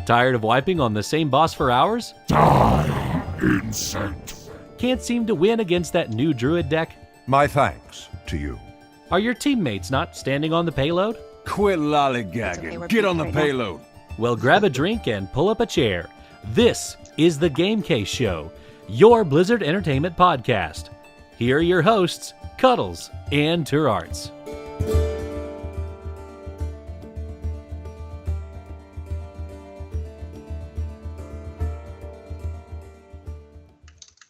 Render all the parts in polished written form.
Tired of wiping on the same boss for hours? Die, insect. Can't seem to win against that new druid deck? My thanks to you. Are your teammates not standing on the payload? Quit Okay, lollygagging. we're Get on the right now. payload. Well, grab a drink and pull up a chair. This is the Game Case Show, your Blizzard Entertainment podcast. Here are your hosts, Cuddles and Turarts.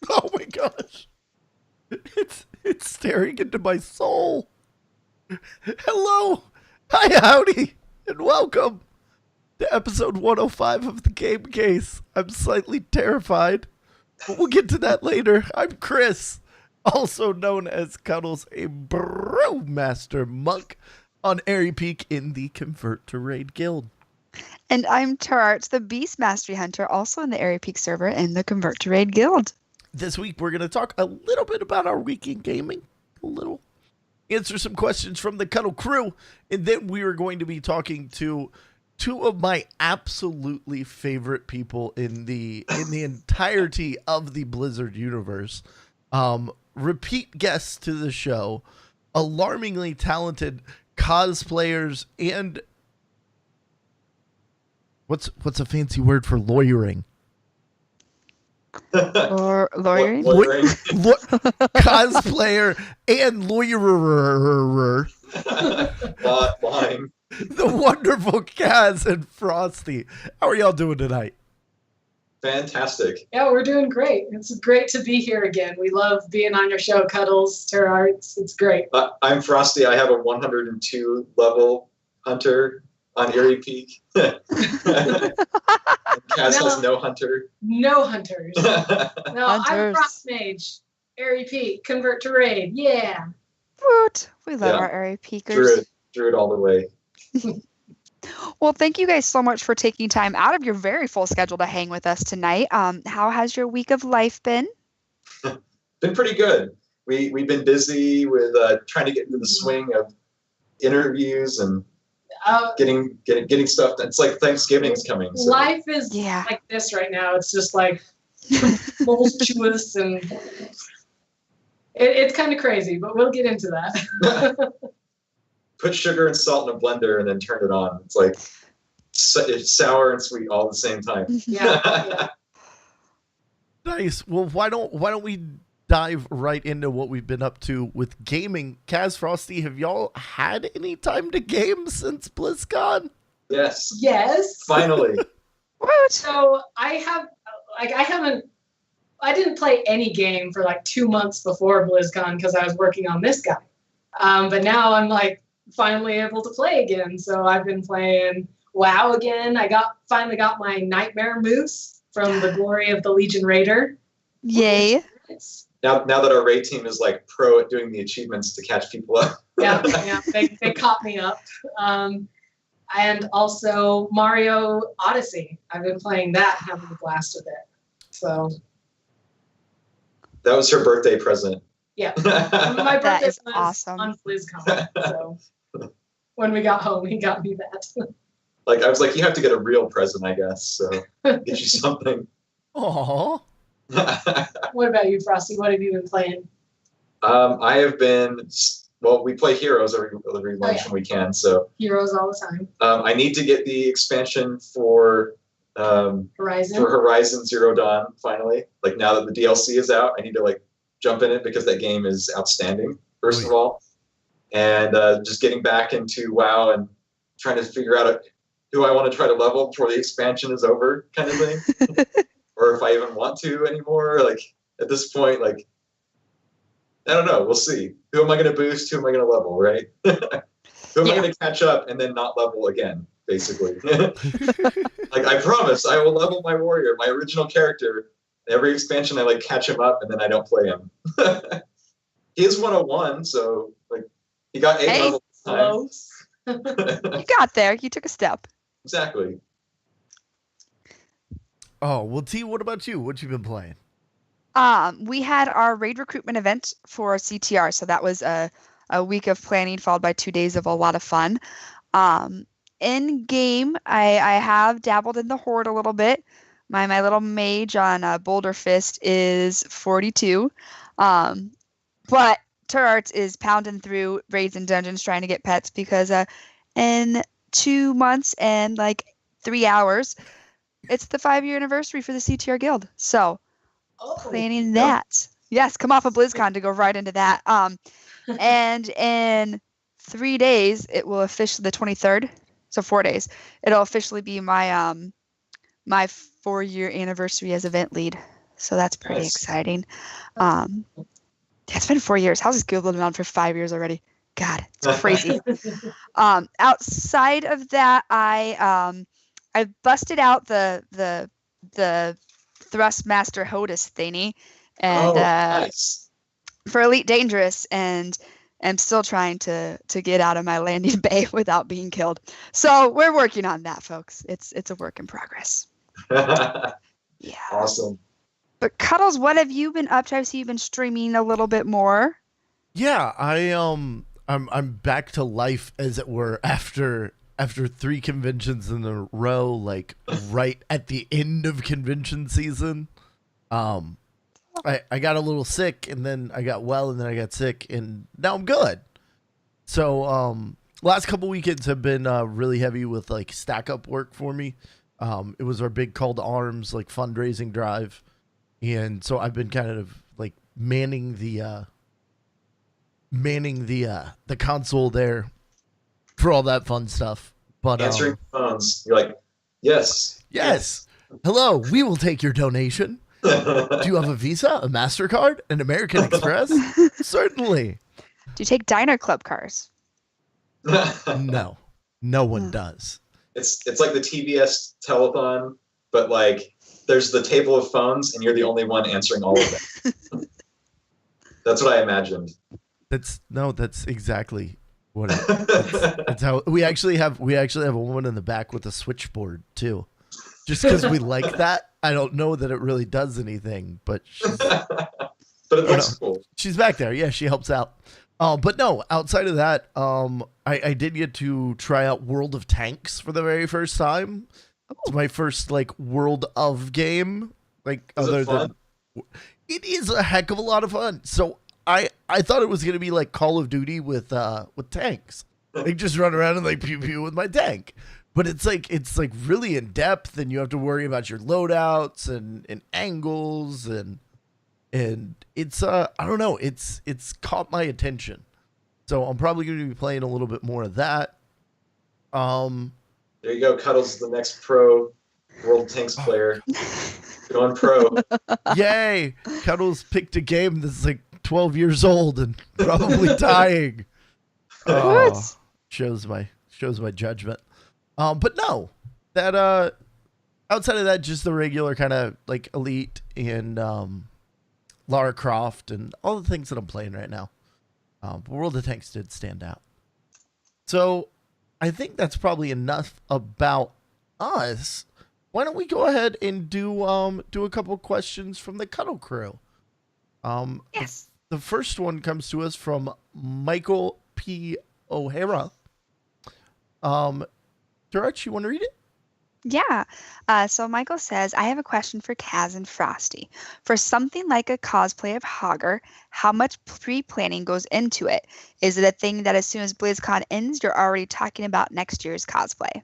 Oh my gosh. It's staring into my soul. Hello. Hi, howdy, and welcome to episode 105 of the Game Case. I'm slightly terrified, but we'll get to that later. I'm Chris, also known as Cuddles, a Brewmaster monk on Airy Peak in the Convert to Raid Guild. And I'm Turarts, the Beast Mastery Hunter, also in the Airy Peak server in the Convert to Raid Guild. This week, we're going to talk a little bit about our week in gaming. Answer some questions from the Cuddle crew. And then we are going to be talking to two of my absolutely favorite people in the entirety of the Blizzard universe. Repeat guests to the show. Alarmingly talented cosplayers and... What's a fancy word for lawyering? Or lawyering? Cosplayer and lawyerer. Lying. The wonderful Kaz and Frostee. How are y'all doing tonight? Fantastic. Yeah, we're doing great. It's great to be here again. We love being on your show, Cuddles, Turarts. It's great. I'm Frosty. I have a 102 level hunter on Airy Peak. Kaz has no hunter. No hunters. No, I'm Hunters. Frost Mage. Airy Peak, Convert to Raid. Yeah. Woot! We love Yeah. our Airy Peakers. Druid all the way. Well, thank you guys so much for taking time out of your very full schedule to hang with us tonight. How has your week of life been? Been pretty good. We've been busy with trying to get into the swing of interviews and getting stuff. It's like Thanksgiving's coming. So. Life is Yeah. like this right now. It's just like tumultuous and it's kind of crazy, but we'll get into that. Put sugar and salt in a blender and then turn it on. It's like it's sour and sweet all at the same time. Yeah. Nice. Well, why don't we dive right into what we've been up to with gaming? Kaz, Frosty, have y'all had any time to game since BlizzCon? Yes. Yes. Finally. Woot! So I didn't play any game for like 2 months before BlizzCon because I was working on this guy. But now I'm like finally able to play again. So I've been playing WoW again. I finally got my Nightmare Moose from the Glory of the Legion Raider. Yay! Now that our raid team is like pro at doing the achievements to catch people up. Yeah, they caught me up. And also Mario Odyssey. I've been playing that, having a blast with it. So That was her birthday present. yeah, my birthday is was awesome. on BlizzCon. So when we got home, he got me that. Like I was like, you have to get a real present, I guess. So get you something. Aww. What about you, Frosty? What have you been playing? I have been. Well, we play Heroes every lunch when we can. So Heroes all the time. I need to get the expansion for Horizon. Horizon Zero Dawn finally. Like now that the DLC is out, I need to like jump in it because that game is outstanding. First of all, and just getting back into WoW and trying to figure out who I want to try to level before the expansion is over, kind of thing, or if I even want to anymore. Like at this point, like I don't know. We'll see. Who am I going to boost? Who am I going to level? Right? Who am I going to catch up and then not level again? Basically, like I promise, I will level my warrior, my original character. Every expansion, I like catch him up and then I don't play him. He is 101, so like he got 8 levels this time. Close. You got there. You took a step. Exactly. Oh, well, T, what about you? What you been playing? We had our raid recruitment event for CTR, so that was a week of planning followed by 2 days of a lot of fun. in game, I have dabbled in the horde a little bit. My little mage on Boulder Fist is 42. But Turarts is pounding through raids and dungeons trying to get pets because in 2 months and like 3 hours, it's the 5-year anniversary for the CTR Guild. So planning that. Yes, come off of BlizzCon to go right into that. And in 3 days, it will officially, the 23rd, so 4 days, it'll officially be my my 4-year anniversary as event lead. So that's pretty exciting. It's been 4 years. How's this guild been around for 5 years already? God, it's crazy. Outside of that, I busted out the Thrustmaster HOTUS thingy, and nice. for Elite Dangerous, and I'm still trying to get out of my landing bay without being killed. So we're working on that, folks. It's a work in progress. Yeah. Awesome. But Cuddles, what have you been up to? I see you've been streaming a little bit more. Yeah, I'm back to life, as it were, after 3 conventions in a row, like right at the end of convention season. I got a little sick, and then I got well, and then I got sick, and now I'm good. So last couple weekends have been really heavy with like stack up work for me. It was our big call to arms, like fundraising drive. And so I've been kind of like manning the console there for all that fun stuff. But answering phones, you're like, yes. Hello, we will take your donation. Do you have a Visa, a MasterCard, an American Express? Certainly. Do you take Diner Club cars? No one does. It's like the TBS telethon, but like there's the table of phones, and you're the only one answering all of them. That's what I imagined. That's exactly what that's how we actually have a woman in the back with a switchboard too. Just because we like that. I don't know that it really does anything, but but it looks cool. She's back there. Yeah, she helps out. But no, outside of that, I did get to try out World of Tanks for the very first time. It's my first like World of game. Like it is a heck of a lot of fun. So I thought it was gonna be like Call of Duty with tanks. Like just run around and like pew pew with my tank. But it's like really in depth, and you have to worry about your loadouts and angles and it's I don't know, it's caught my attention. So I'm probably going to be playing a little bit more of that. There you go, Cuddles, the next pro World Tanks player. Going pro. Yay! Cuddles picked a game that's like 12 years old and probably dying. Shows my judgment. But no, that outside of that, just the regular kind of like Elite and Lara Croft and all the things that I'm playing right now. But World of Tanks did stand out. So I think that's probably enough about us. Why don't we go ahead and do a couple questions from the Cuddle Crew? Yes. The first one comes to us from Michael P. O'Hara. George, you want to read it? Yeah. So Michael says, I have a question for Kaz and Frosty. For something like a cosplay of Hager, how much pre-planning goes into it? Is it a thing that as soon as BlizzCon ends, you're already talking about next year's cosplay?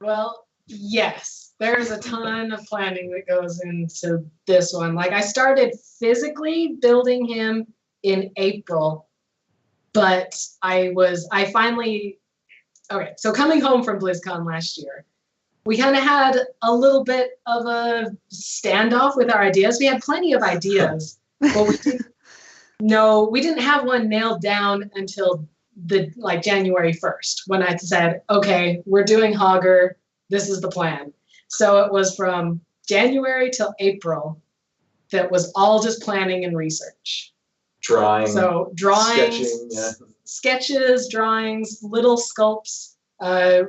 Well, yes. There's a ton of planning that goes into this one. Like I started physically building him in April, but I finally... Okay, so coming home from BlizzCon last year, we kind of had a little bit of a standoff with our ideas. We had plenty of ideas, but we didn't have one nailed down until January 1st, when I said, okay, we're doing Hager. This is the plan. So it was from January till April that was all just planning and research. Drawings, sketching, yeah. Sketches, drawings, little sculpts,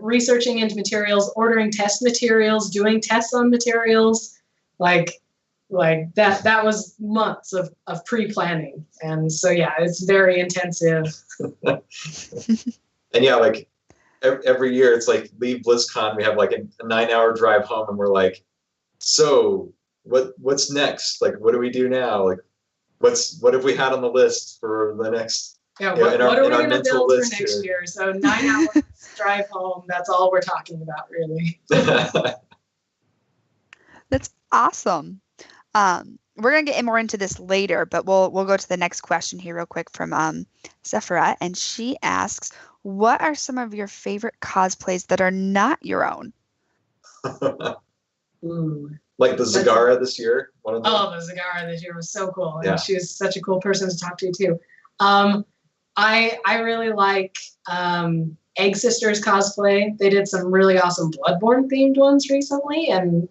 researching into materials, ordering test materials, doing tests on materials, like that was months of pre-planning. And so yeah, it's very intensive. And yeah, like every year it's like leave BlizzCon, we have like a 9-hour drive home, and we're like, so what's next? Like, what do we do now? Like, what have we had on the list for the next? Yeah, what are we going to mental build for list next here? year? So 9 hours drive home. That's all we're talking about, really. That's awesome. We're gonna get more into this later, but we'll go to the next question here real quick from Sephira, and she asks, "What are some of your favorite cosplays that are not your own?" Ooh. Like the Zagara this year. One of them. Oh, the Zagara this year was so cool, and Yeah. she was such a cool person to talk to too. I really like Egg Sisters cosplay. They did some really awesome Bloodborne themed ones recently, and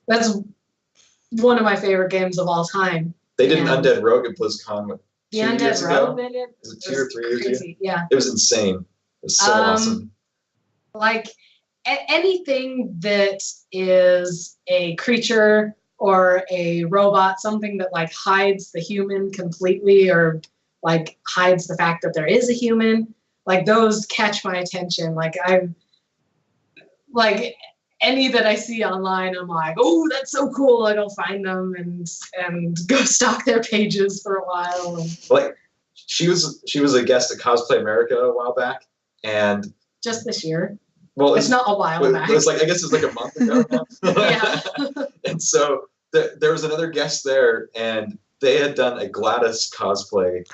that's one of my favorite games of all time. They did an Undead Rogue at BlizzCon. The 2 years Undead ago? Rogue they did. Is it 2 or 3 years ago? Crazy. Yeah. It was insane. It was so awesome. Like anything that is a creature or a robot, something that like hides the human completely, or like hides the fact that there is a human, like those catch my attention. Like any that I see online, I'm like, oh, that's so cool. I go find them and go stalk their pages for a while. Like she was a guest at Cosplay America a while back, and just this year. Well, it's not a while back. It's like, I guess it's like a month ago now. Yeah. And so there was another guest there, and they had done a GLaDOS cosplay,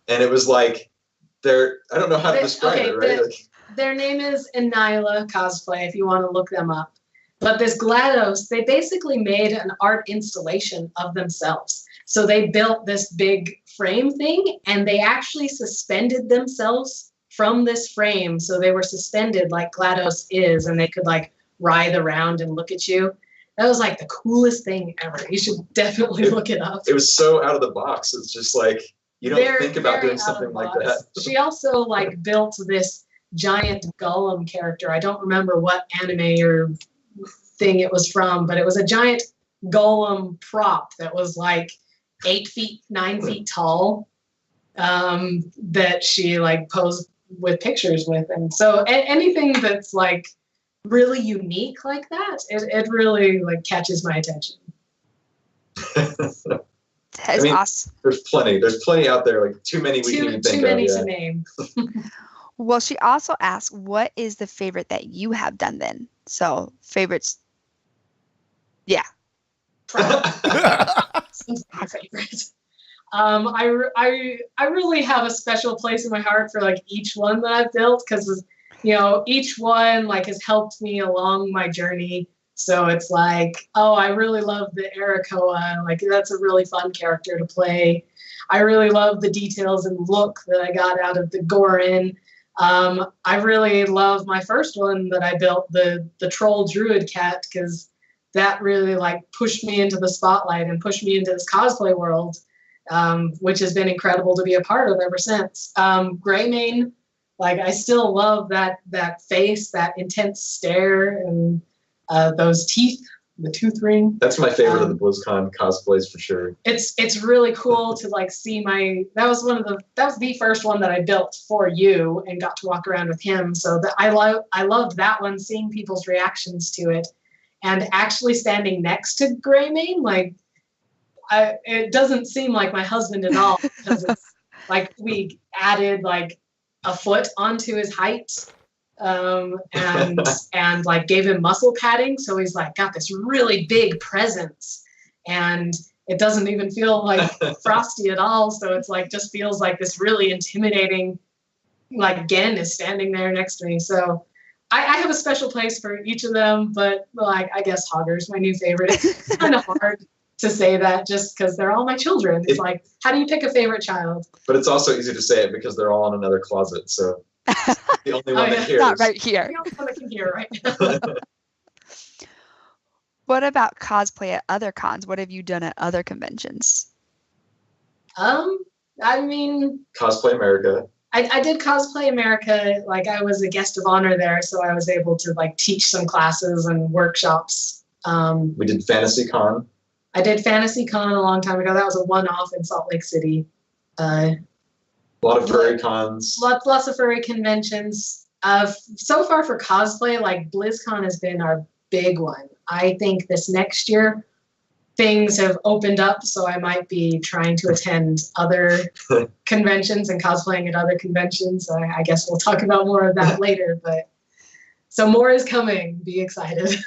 and it was like I don't know how to describe it, right? Their name is Enila Cosplay, if you want to look them up. But this GLaDOS, they basically made an art installation of themselves. So they built this big frame thing, and they actually suspended themselves from this frame. So they were suspended like GLaDOS is, and they could like writhe around and look at you. That was like the coolest thing ever. You should definitely look it up. It was so out of the box. It's just like, you don't think about doing something like that. She also like built this giant Gollum character. I don't remember what anime or thing it was from, but it was a giant Gollum prop that was like 8 feet, 9 feet tall, that she like posed with pictures with. And so anything that's like really unique like that, it really like catches my attention. That's awesome. There's plenty out there, like too many we can even think of. Too many to name. Well, she also asked, what is the favorite that you have done then? So favorites. Yeah. My favorite. I really have a special place in my heart for like each one that I've built, because each one like has helped me along my journey. So it's like, oh, I really love the Arakoa. Like that's a really fun character to play. I really love the details and look that I got out of the Gorin. I really love my first one that I built, the troll druid cat, because that really like pushed me into the spotlight and pushed me into this cosplay world, which has been incredible to be a part of ever since. Greymane, like I still love that face, that intense stare, and those teeth, the tooth ring. That's my favorite of the BlizzCon cosplays for sure. It's really cool to like see that was the first one that I built for you and got to walk around with him. So I loved that one, seeing people's reactions to it, and actually standing next to Greymane, like it doesn't seem like my husband at all, because it's like we added like a foot onto his height. And like gave him muscle padding, so he's like got this really big presence, and it doesn't even feel like Frosty at all. So it's like just feels like this really intimidating, like Gen is standing there next to me. So I have a special place for each of them, but like I guess Hager's my new favorite. It's kind of hard to say that just because they're all my children. It's like, how do you pick a favorite child? But it's also easy to say it because they're all in another closet, so the only one that hears. Not right here. The only one that can hear right now. What about cosplay at other cons? What have you done at other conventions? I mean, Cosplay America. I did Cosplay America. Like I was a guest of honor there, so I was able to like teach some classes and workshops. We did Fantasy Con. I did Fantasy Con a long time ago. That was a one-off in Salt Lake City. A lot of furry cons. Lots of furry conventions. So far for cosplay, like BlizzCon has been our big one. I think this next year things have opened up, so I might be trying to attend other conventions and cosplaying at other conventions. I guess we'll talk about more of that later, but so more is coming. Be excited.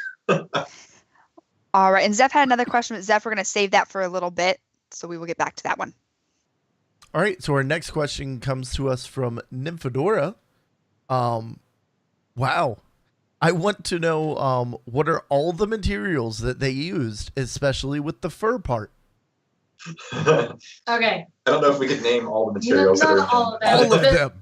All right. And Zeph had another question, but Zeph, we're going to save that for a little bit, so we will get back to that one. All right. So our next question comes to us from Nymphadora. Wow. I want to know what are all the materials that they used, especially with the fur part. Okay. I don't know if we could name all the materials. Not all of them. All of them.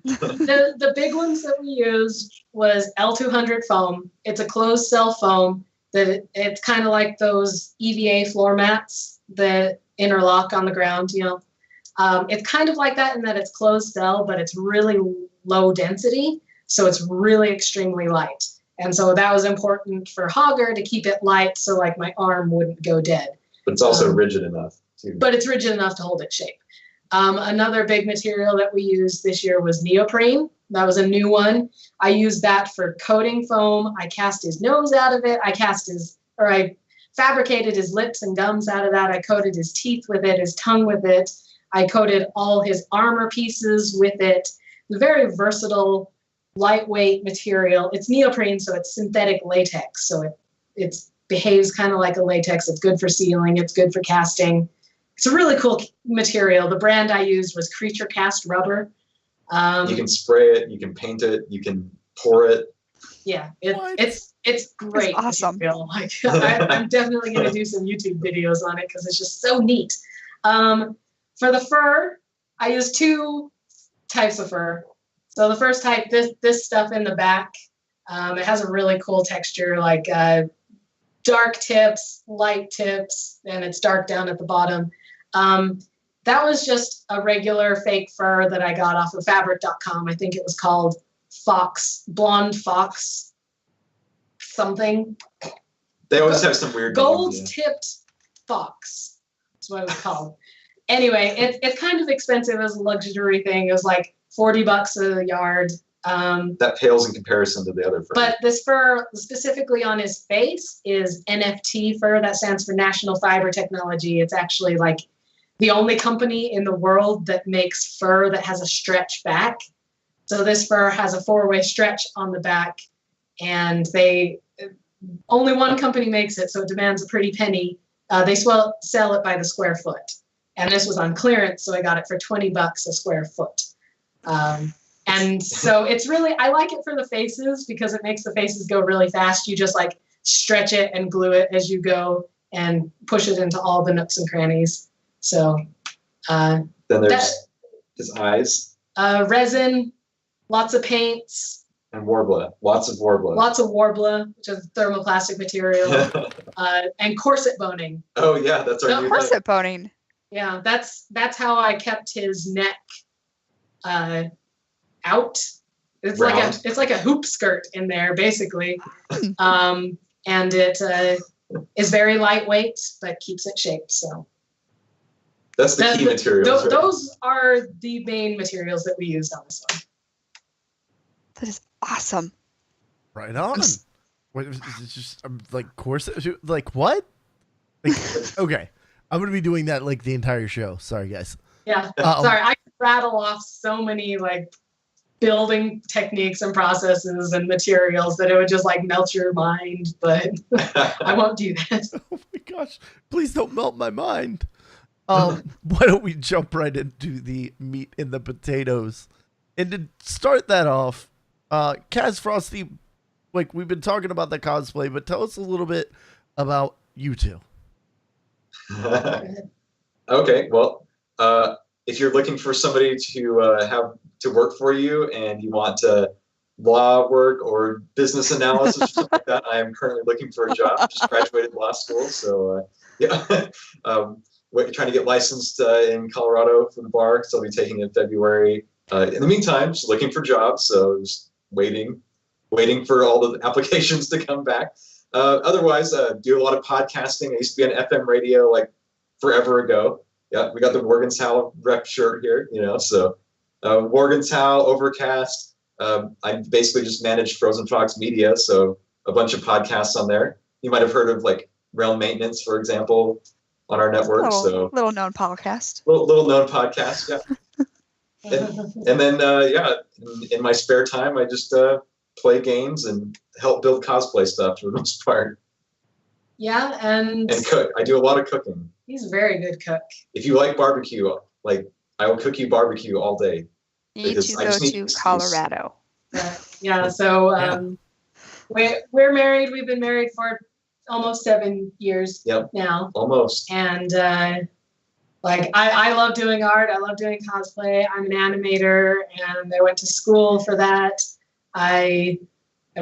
The big ones that we used was L200 foam. It's a closed cell foam that it's kind of like those EVA floor mats that interlock on the ground, you know. It's kind of like that in that it's closed cell, but it's really low density. So it's really extremely light. And so that was important for Hager to keep it light so like my arm wouldn't go dead. But it's also rigid enough too. But it's rigid enough to hold its shape. Another big material that we used this year was neoprene. That was a new one. I used that for coating foam. I cast his nose out of it. I fabricated his lips and gums out of that. I coated his teeth with it, his tongue with it. I coated all his armor pieces with it. It's very versatile, lightweight material. It's neoprene, so it's synthetic latex. So it behaves kind of like a latex. It's good for sealing. It's good for casting. It's a really cool material. The brand I used was Creature Cast Rubber. You can spray it. You can paint it. You can pour it. Yeah, it's great. That's awesome. Like, I'm definitely going to do some YouTube videos on it because it's just so neat. For the fur, I used two types of fur. So the first type, this stuff in the back, it has a really cool texture, like dark tips, light tips, and it's dark down at the bottom. That was just a regular fake fur that I got off of fabric.com. I think it was called Blonde Fox something. They always have some weird gold-tipped fox. That's what it was called. Anyway, it's kind of expensive as a luxury thing. It was like $40 a yard. That pales in comparison to the other fur. But this fur, specifically on his face, is NFT fur. That stands for National Fiber Technology. It's actually like the only company in the world that makes fur that has a stretch back. So this fur has a 4-way stretch on the back, and only one company makes it, so it demands a pretty penny. They sell it by the square foot. And this was on clearance, so I got it for $20 a square foot. And so it's really, I like it for the faces because it makes the faces go really fast. You just like stretch it and glue it as you go and push it into all the nooks and crannies. So then there's his eyes. Resin, lots of paints. And Warbler, lots of Warbler. Lots of Warbler, which is thermoplastic material. And corset boning. Oh yeah, that's our new corset boning. Yeah, that's how I kept his neck out. It's round. like a hoop skirt in there, basically. And it is very lightweight, but keeps it shaped. So that's the key materials. Right? Those are the main materials that we used on this one. That is awesome. Right on. Wait, it's just like corset. Like what? Like, okay, I'm gonna be doing that like the entire show. Sorry, guys. Yeah. Sorry, I could rattle off so many like building techniques and processes and materials that it would just like melt your mind, but I won't do that. Oh my gosh, please don't melt my mind. Why don't we jump right into the meat and the potatoes? And to start that off, Kaz Frostee, like we've been talking about the cosplay, but tell us a little bit about you two. Okay, well, if you're looking for somebody to have to work for you and you want law work or business analysis or something like that, I am currently looking for a job. Just graduated law school, so yeah. Trying to get licensed in Colorado for the bar, so I'll be taking it in February. In the meantime, just looking for jobs, so just waiting for all the applications to come back. Otherwise, do a lot of podcasting. I used to be on FM radio like forever ago. Yeah, we got the Morgantown rep shirt here, so Morgantown, Overcast, I basically just manage Frozen Fox Media, so a bunch of podcasts on there. You might have heard of like Realm Maintenance, for example, on our network. Little known podcast. Little known podcast, yeah. And then in my spare time, I just play games and help build cosplay stuff for the most part. Yeah, and cook. I do a lot of cooking. He's a very good cook. If you like barbecue, like I will cook you barbecue all day. You need to go to Colorado. Yeah. So we're married. We've been married for almost 7 years now. Almost. And I love doing art. I love doing cosplay. I'm an animator, and I went to school for that. I've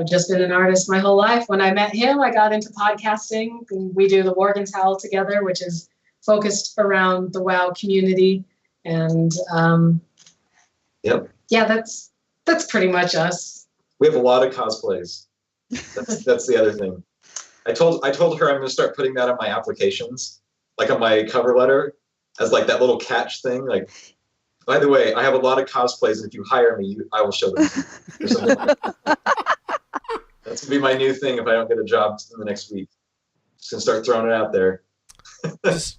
just been an artist my whole life. When I met him, I got into podcasting. We do the Worgen's Howl together, which is focused around the WoW community. And that's pretty much us. We have a lot of cosplays. That's the other thing. I told her I'm going to start putting that on my applications, like on my cover letter, as like that little catch thing. Like, by the way, I have a lot of cosplays, and if you hire me, I will show them to you. Or something like that. That's going to be my new thing if I don't get a job in the next week. Just going to start throwing it out there.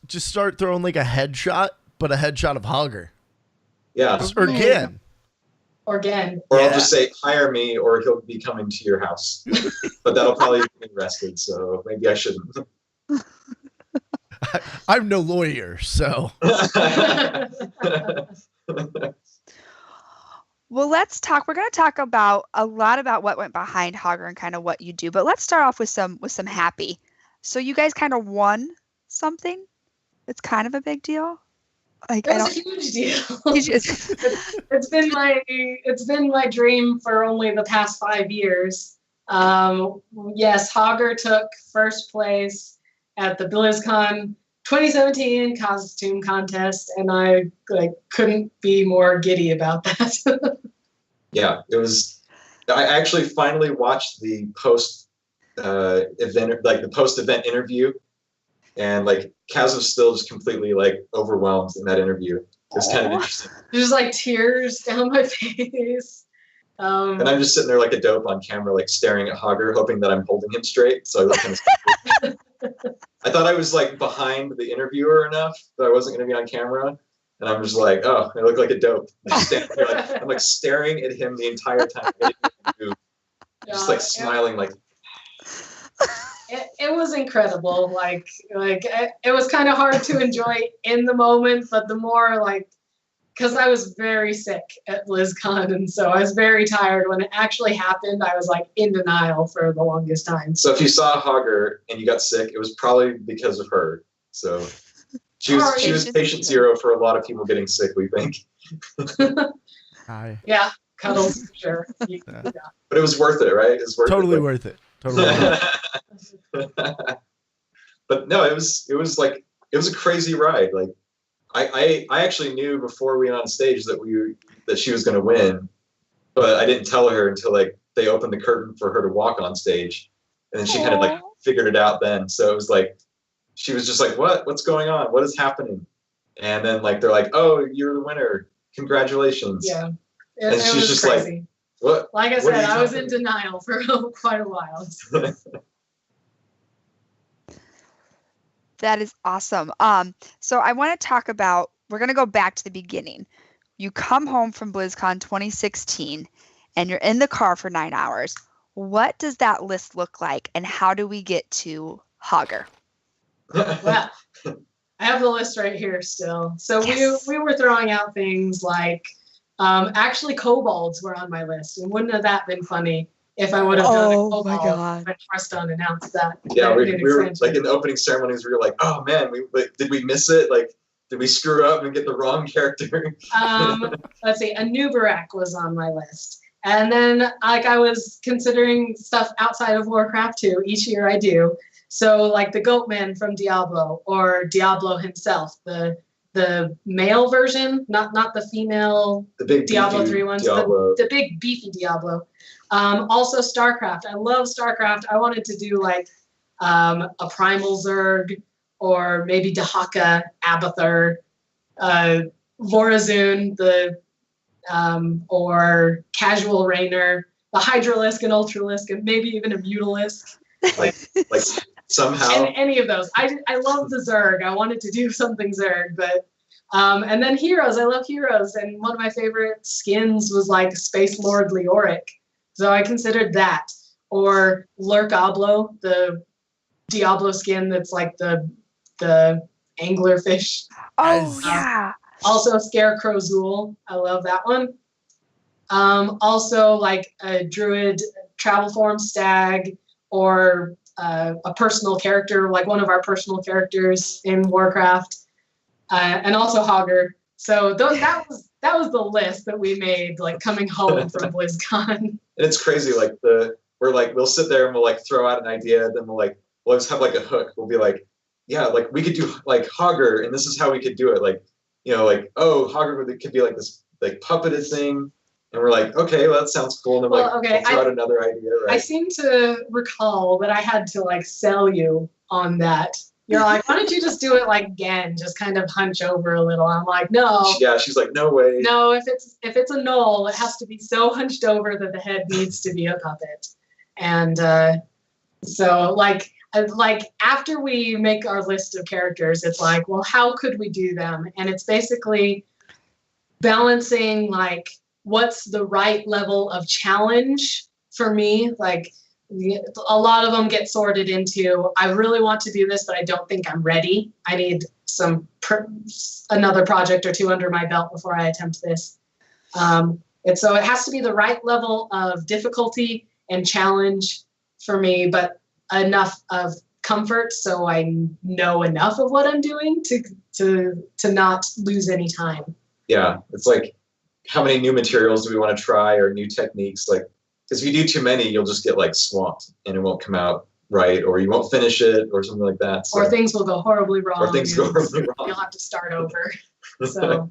just start throwing like a headshot, but a headshot of Hager. Yeah. Or again. Or I'll just say, hire me, or he'll be coming to your house. But that'll probably get me arrested, so maybe I shouldn't. I'm no lawyer, so. Well, let's talk. We're going to talk about a lot about what went behind Hager and kind of what you do. But let's start off with some happy. So you guys kind of won something. It's kind of a big deal. Like, it was a huge deal. It's been my dream for only the past 5 years. Yes, Hager took first place at the Blizzcon 2017 costume contest, and I couldn't be more giddy about that. Yeah, it was. I actually finally watched the post event interview, and like Kaz was still just completely like overwhelmed in that interview. It's kind of interesting. There's like tears down my face. And I'm just sitting there like a dope on camera, like staring at Hager, hoping that I'm holding him straight. So I look kind of I thought I was like behind the interviewer enough that I wasn't going to be on camera. And I'm just like, oh, I look like a dope. I'm like staring at him the entire time. Just like smiling like. It was incredible. Like it was kind of hard to enjoy in the moment, but the more because I was very sick at BlizzCon, and so I was very tired when it actually happened. I was like in denial for the longest time. So if you saw Hager and you got sick, it was probably because of her. So she was patient zero for a lot of people getting sick, we think. Hi. Yeah, cuddles for sure. Yeah. But it was worth it, right? It was totally worth it. Totally worth it. But no, it was a crazy ride. Like I actually knew before we went on stage that she was going to win, but I didn't tell her until like they opened the curtain for her to walk on stage, and then she kind of like figured it out then. So it was like she was just like, what's going on? What is happening? And then like they're like, oh, you're the winner. Congratulations. Yeah. And she's was just crazy. like, what? Like I said, I was in denial for quite a while. That is awesome. So I want to talk about, we're going to go back to the beginning. You come home from BlizzCon 2016 and you're in the car for 9 hours. What does that list look like, and how do we get to Hager? Well, I have the list right here still. So we were throwing out things like, actually kobolds were on my list. And wouldn't have that been funny if I would have done a kobold when Hearthstone announced that? Yeah, we were like in the opening ceremonies, we were like, oh man, did we miss it? Like, did we screw up and get the wrong character? Let's see, Anubarak was on my list. And then I was considering stuff outside of Warcraft too. Each year I do. So like the Goatman from Diablo, or Diablo himself, the male version, not the female, the big Diablo 3 ones, the big beefy Diablo. Also StarCraft. I love StarCraft. I wanted to do like a Primal Zerg, or maybe Dahaka, Abathur, Vorazun, the or Casual Rainer, the Hydralisk and Ultralisk, and maybe even a Mutalisk. Like somehow. Any of those. I love the Zerg. I wanted to do something Zerg, but and then heroes. I love heroes, and one of my favorite skins was like Space Lord Leoric. So I considered that, or Lurk Oblo, the Diablo skin that's like the anglerfish. Oh yeah. Also Scarecrow Zool. I love that one. Also like a Druid travel form stag, or a personal character, like one of our personal characters in Warcraft, and also Hager. So that was the list that we made, like coming home from BlizzCon. And it's crazy, like we'll sit there and we'll like throw out an idea, then we'll just have like a hook. We'll be like, yeah, like we could do like Hager, and this is how we could do it. Like, you know, like, oh, Hager could be like this like puppeted thing. And we're like, okay, well, that sounds cool. And then we'll throw out another idea, right? I seem to recall that I had to like sell you on that. You're like, why don't you just do it like again, just kind of hunch over a little. I'm like, no. Yeah, she's like, no way. No, if it's a knoll, it has to be so hunched over that the head needs to be a puppet. And so like after we make our list of characters, it's like, well, how could we do them? And it's basically balancing like, what's the right level of challenge for me? Like a lot of them get sorted into, I really want to do this, but I don't think I'm ready. I need another project or two under my belt before I attempt this. And so it has to be the right level of difficulty and challenge for me, but enough of comfort so I know enough of what I'm doing to not lose any time. Yeah, it's like, how many new materials do we want to try, or new techniques? Like, because if you do too many, you'll just get like swamped and it won't come out right, or you won't finish it, or something like that. So, or things will go horribly wrong. Or things go horribly wrong. You'll have to start over. So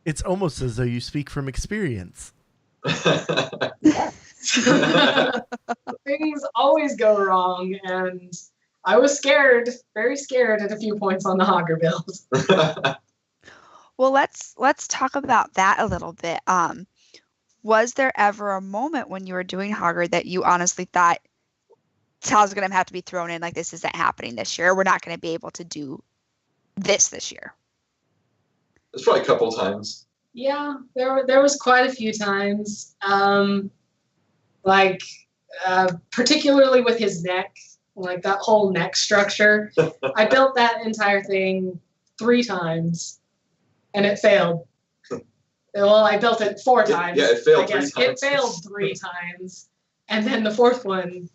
It's almost as though you speak from experience. Things always go wrong, and I was scared, very scared at a few points on the Hager build. Well, let's talk about that a little bit. Was there ever a moment when you were doing Hager that you honestly thought Tal's going to have to be thrown in, like this isn't happening this year, we're not going to be able to do this year? There's probably a couple times. Yeah, there was quite a few times. Particularly with his neck, like that whole neck structure. I built that entire thing 3 times. And it failed. Well, I built it 4 times. Yeah, it failed 3 times. It failed 3 times. And then the 4th one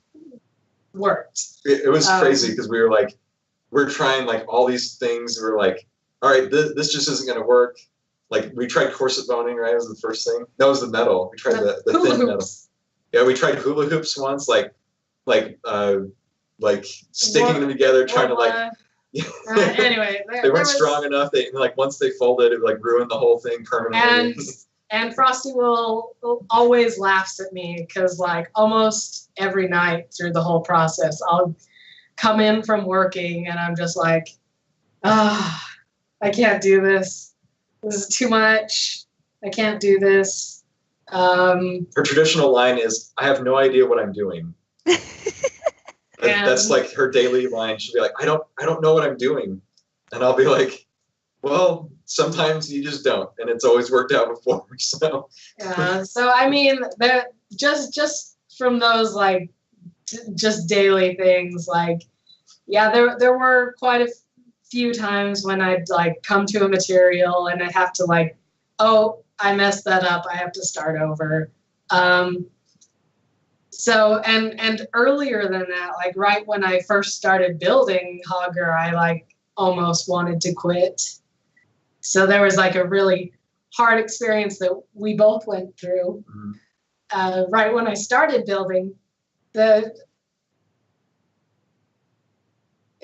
worked. It was crazy because we're trying like all these things. We're like, all right, this just isn't going to work. Like we tried corset boning, right? Was the first thing. That was the metal. We tried the thin metal. Yeah, we tried hula hoops once, like sticking them together, trying to like. Anyway, they weren't strong enough. They like once they folded, it like ruined the whole thing permanently. And Frosty will always laughs at me because like almost every night through the whole process, I'll come in from working and I'm just like, I can't do this. This is too much. I can't do this. Her traditional line is, "I have no idea what I'm doing." That's like her daily line. She'll be like, I don't know what I'm doing. And I'll be like, well, sometimes you just don't. And it's always worked out before. So yeah. So I mean, that just from those like just daily things, like yeah, there were quite a few times when I'd like come to a material and I'd have to like, oh, I messed that up. I have to start over. So, and earlier than that, like right when I first started building Hager, I like almost wanted to quit. So there was like a really hard experience that we both went through. Mm-hmm. Right when I started building, it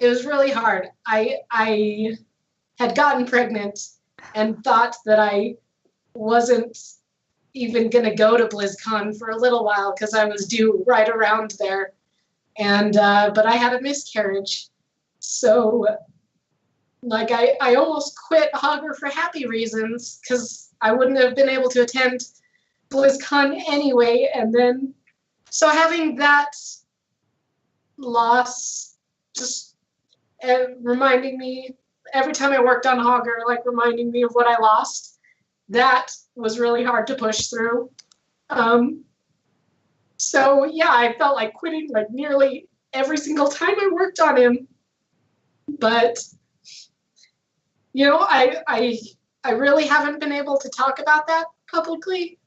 was really hard. I had gotten pregnant and thought that I wasn't even going to go to BlizzCon for a little while because I was due right around there. And but I had a miscarriage. So like I almost quit Hager for happy reasons because I wouldn't have been able to attend BlizzCon anyway. And then, so having that loss just reminding me every time I worked on Hager, like reminding me of what I lost, that was really hard to push through. So yeah, I felt like quitting like nearly every single time I worked on him. But you know, I really haven't been able to talk about that publicly.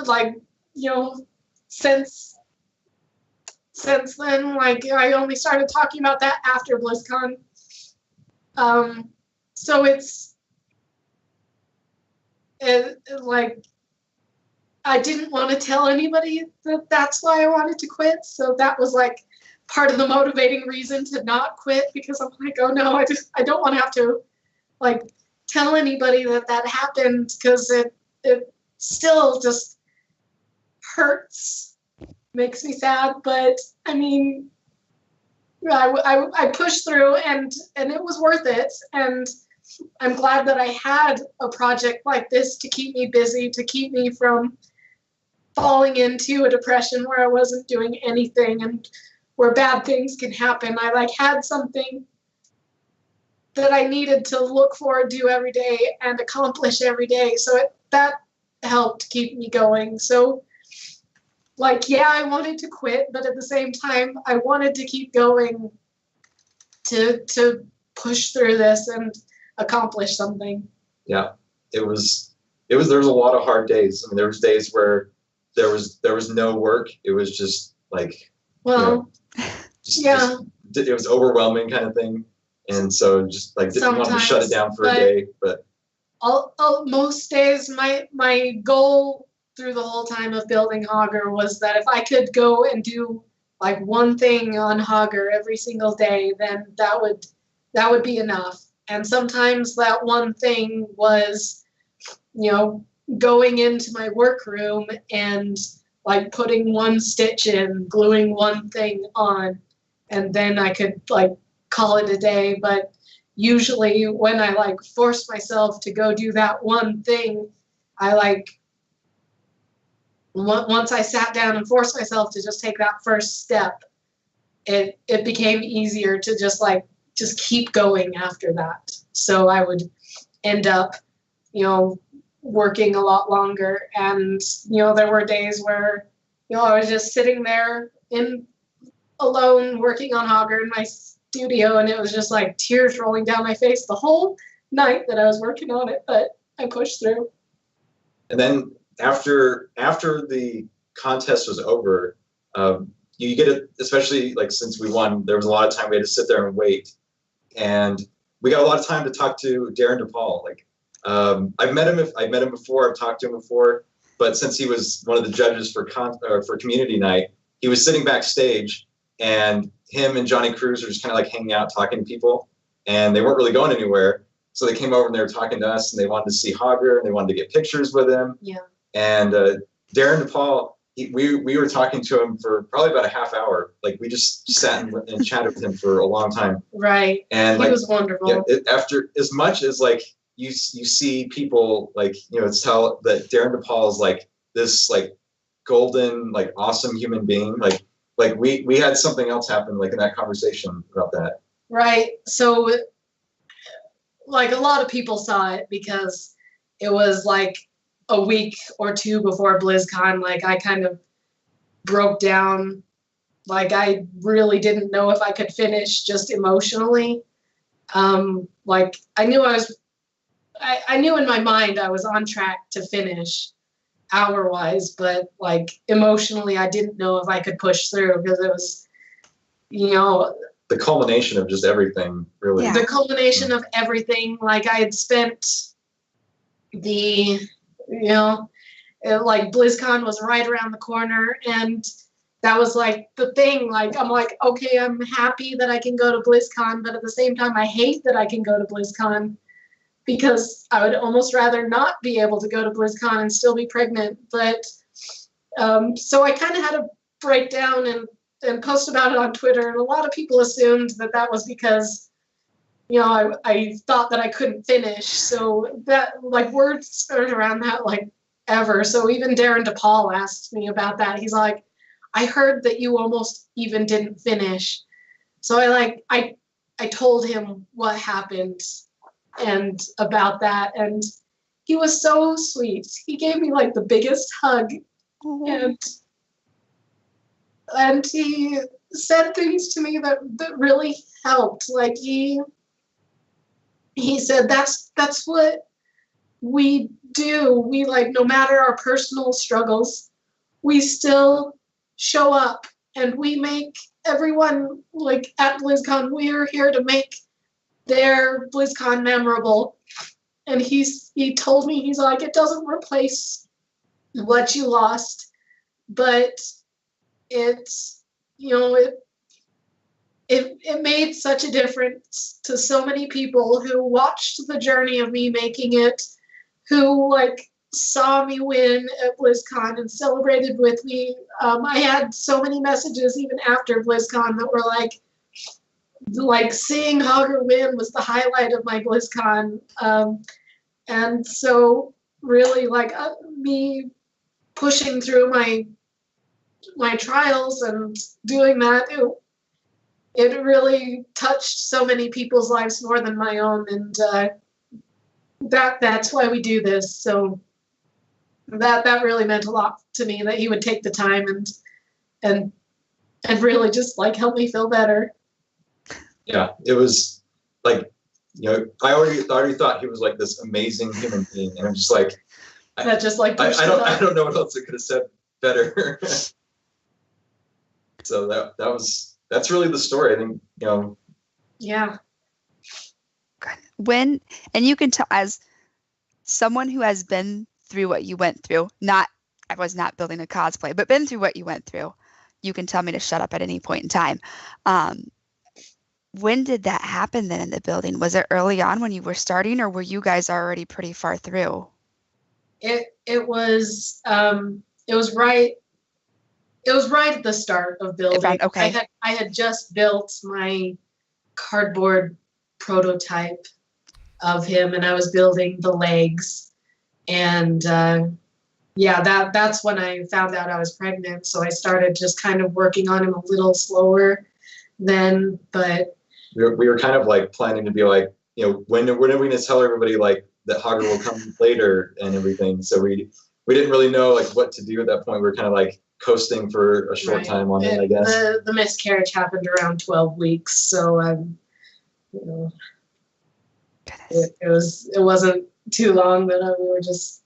Like, you know, since then, like I only started talking about that after BlizzCon. So it's like I didn't want to tell anybody that that's why I wanted to quit. So that was like part of the motivating reason to not quit, because I'm like, oh no, I don't want to have to like tell anybody that happened, because it still just hurts, makes me sad. But I mean, I pushed through and it was worth it. And I'm glad that I had a project like this to keep me busy, to keep me from falling into a depression where I wasn't doing anything and where bad things can happen. I like had something that I needed to look forward to every day and accomplish every day. So that helped keep me going. So like, yeah, I wanted to quit, but at the same time, I wanted to keep going to push through this and accomplish something. Yeah, there was a lot of hard days. I mean, there was days where there was no work. It was just like, well, yeah, it was overwhelming kind of thing. And so just like didn't want to shut it down for a day. But most days, my goal through the whole time of building Hager was that if I could go and do like one thing on Hager every single day, then that would be enough. And sometimes that one thing was, you know, going into my workroom and like putting one stitch in, gluing one thing on, and then I could like call it a day. But usually when I like forced myself to go do that one thing, I like, once I sat down and forced myself to just take that first step, it became easier to just keep going after that. So I would end up, you know, working a lot longer. And, you know, there were days where, you know, I was just sitting there alone working on Hager in my studio, and it was just like tears rolling down my face the whole night that I was working on it, but I pushed through. And then after the contest was over, you get it, especially like since we won, there was a lot of time we had to sit there and wait. And we got a lot of time to talk to Darren DePaul. Like, I've met him before, I've talked to him before, but since he was one of the judges for community night, he was sitting backstage, and him and Johnny Cruz were just kind of like hanging out, talking to people, and they weren't really going anywhere. So they came over and they were talking to us, and they wanted to see Hager, and they wanted to get pictures with him. Yeah. And Darren DePaul, we were talking to him for probably about a half hour. Like we just sat and chatted with him for a long time. Right. And he was wonderful. Yeah, after as much as like you see people like, you know, tell that Darren DePaul is like this like golden, like awesome human being. Like we had something else happen like in that conversation about that. Right. So like a lot of people saw it because it was like a week or two before BlizzCon. Like I kind of broke down. Like I really didn't know if I could finish just emotionally. Like I knew I knew in my mind I was on track to finish hour-wise, but like emotionally I didn't know if I could push through, because it was, you know, the culmination of just everything, really. Yeah. The culmination of everything. Like I had spent the, you know, like BlizzCon was right around the corner, and that was like the thing. Like I'm like, okay, I'm happy that I can go to BlizzCon, but at the same time I hate that I can go to BlizzCon, because I would almost rather not be able to go to BlizzCon and still be pregnant. But so I kind of had a breakdown and post about it on Twitter, and a lot of people assumed that was because I thought that I couldn't finish. So that, like, words aren't around that, like, ever. So even Darren DePaul asked me about that. He's like, I heard that you almost even didn't finish. So I told him what happened and about that. And he was so sweet. He gave me, like, the biggest hug. And he said things to me that really helped. Like, he said that's what we do. We, like, no matter our personal struggles, we still show up and we make everyone, like, at BlizzCon, we are here to make their BlizzCon memorable. And he told me, he's like, it doesn't replace what you lost, but it's, it made such a difference to so many people who watched the journey of me making it, who, like, saw me win at BlizzCon and celebrated with me. I had so many messages even after BlizzCon that were like seeing Hager win was the highlight of my BlizzCon. And so really, like, me pushing through my trials and doing that, it really touched so many people's lives more than my own. And that's why we do this. So that really meant a lot to me, that he would take the time and really just, like, help me feel better. Yeah, it was like, I already thought he was, like, this amazing human being, and I'm just like, I don't know what else I could have said better. So that's really the story. I think, Yeah. And you can tell, as someone who has been through what you went through, I was not building a cosplay, but been through what you went through, you can tell me to shut up at any point in time. When did that happen then in the building? Was it early on when you were starting, or were you guys already pretty far through? It was right at the start of building. Okay. I had just built my cardboard prototype of him, and I was building the legs. And that's when I found out I was pregnant. So I started just kind of working on him a little slower then. But we were kind of, like, planning to be like, when are we going to tell everybody, like, that Hager will come later and everything. So we didn't really know, like, what to do at that point. We were kind of, like, coasting for a short time on it, I guess. The miscarriage happened around 12 weeks. So it wasn't too long, but we were just,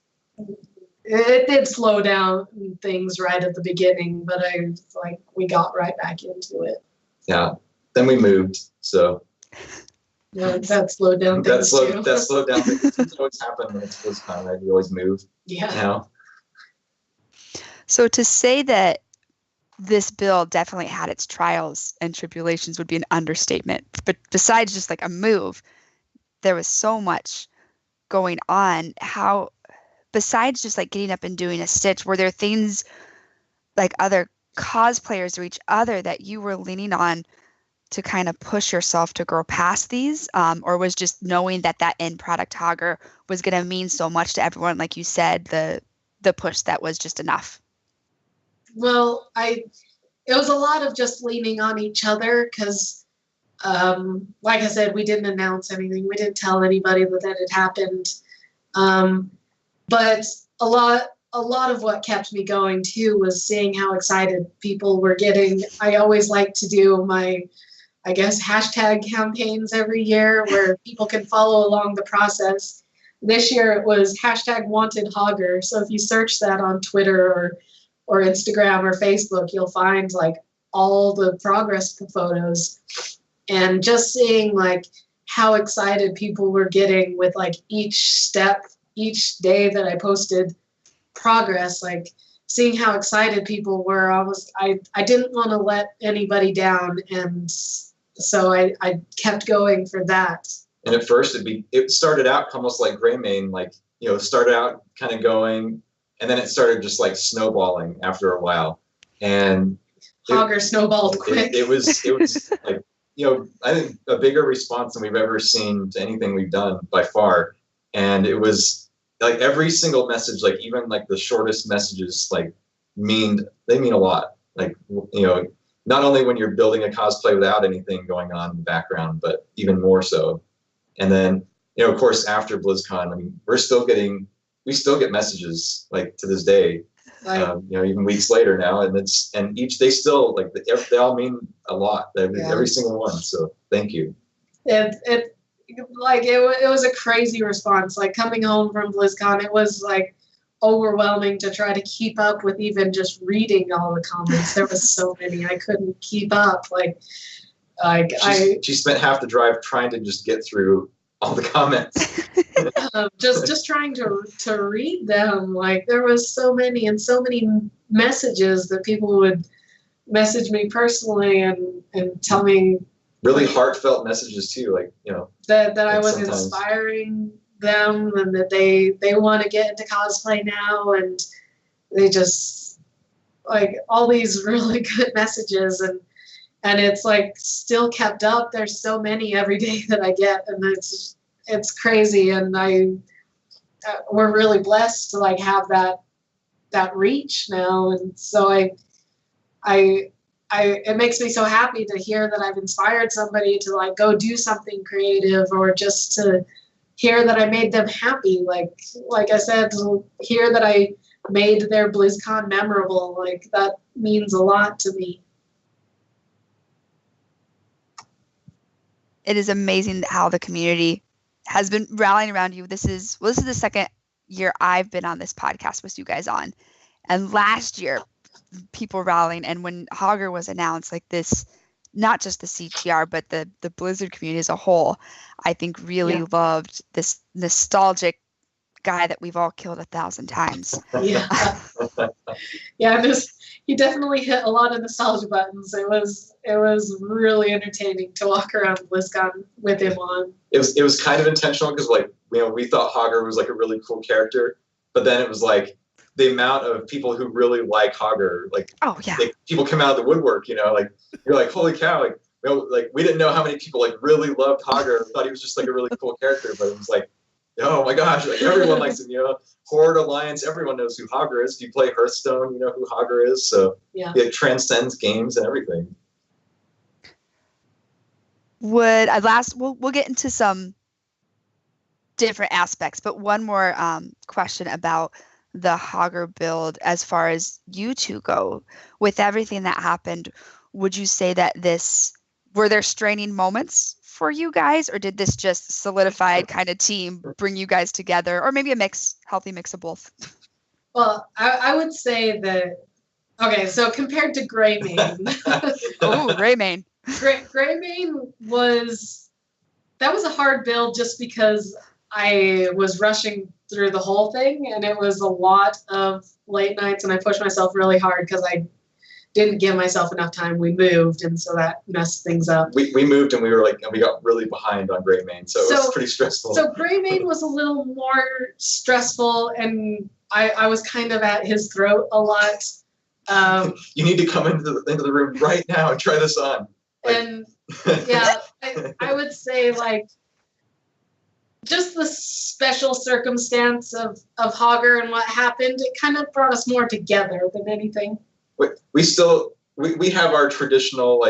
it did slow down things right at the beginning, but we got right back into it. Yeah. Then we moved, so. Yeah, that slowed down things too. That slowed down things. It's always happened when it's BlizzCon, right? We always move. Yeah. So to say that this build definitely had its trials and tribulations would be an understatement. But besides just, like, a move, there was so much going on. Besides just, like, getting up and doing a stitch, were there things like other cosplayers or each other that you were leaning on to kind of push yourself to grow past these, or was just knowing that end product Hager was going to mean so much to everyone, like you said, the push that was just enough? Well, it was a lot of just leaning on each other, because like I said, we didn't announce anything. We didn't tell anybody that it had happened. But a lot of what kept me going too was seeing how excited people were getting. I always like to do my, I guess, hashtag campaigns every year where people can follow along the process. This year it was hashtag wanted Hager. So if you search that on Twitter or Instagram or Facebook, you'll find, like, all the progress photos, and just seeing, like, how excited people were getting with, like, each step, each day that I posted progress, like, seeing how excited people were. I didn't want to let anybody down, and so I kept going for that. And at first it started out almost like Greymane, like, started out kind of going, and then it started just, like, snowballing after a while. And Hager snowballed quick. It was like, I think a bigger response than we've ever seen to anything we've done by far. And it was like every single message, like even like the shortest messages, like mean a lot. Like, not only when you're building a cosplay without anything going on in the background, but even more so. And then, of course, after BlizzCon, I mean, we still get messages like to this day, even weeks later now, and they still like they all mean a lot, every single one. So thank you. It was a crazy response. Like coming home from BlizzCon, it was like overwhelming to try to keep up with even just reading all the comments. There was so many, I couldn't keep up. She spent half the drive trying to just get through all the comments. just trying to read them. Like there was so many messages that people would message me personally and tell me really heartfelt messages too, that I was inspiring them and that they want to get into cosplay now, and they just like all these really good messages, and it's like still kept up. There's so many every day that I get, and it's crazy, and we're really blessed to like have that reach now, and so it makes me so happy to hear that I've inspired somebody to like go do something creative, or just to hear that I made them happy. Like I said, to hear that I made their BlizzCon memorable, like that means a lot to me. It is amazing how the community has been rallying around you. This is the second year I've been on this podcast with you guys on. And last year, people rallying, and when Hager was announced, like this, not just the CTR, but the Blizzard community as a whole, I think really loved this nostalgic guy that we've all killed 1,000 times. Yeah. He definitely hit a lot of nostalgia buttons. It was really entertaining to walk around BlizzCon with him on. It was kind of intentional because we thought Hager was like a really cool character, but then it was like the amount of people who really like Hager, people come out of the woodwork, you're like, holy cow, we didn't know how many people like really loved Hager, thought he was just like a really cool character, but it was like, oh my gosh, like everyone likes him, Horde Alliance, everyone knows who Hager is. If you play Hearthstone, you know who Hager is, so it transcends games and everything. We'll get into some different aspects, but one more question about the Hager build as far as you two go. With everything that happened, would you say that were there straining moments for you guys, or did this just solidified kind of team bring you guys together, or maybe a healthy mix of both? Well, I would say that, okay, so compared to Greymane. Oh, Greymane. Greymane was a hard build just because I was rushing through the whole thing, and it was a lot of late nights, and I pushed myself really hard because I didn't give myself enough time. We moved, and so that messed things up. We moved, and we got really behind on Greymane, so it was pretty stressful. So Greymane was a little more stressful, and I was kind of at his throat a lot. You need to come into the room right now and try this on. And yeah, I would say like just the special circumstance of Hager and what happened, it kind of brought us more together than anything. We have our traditional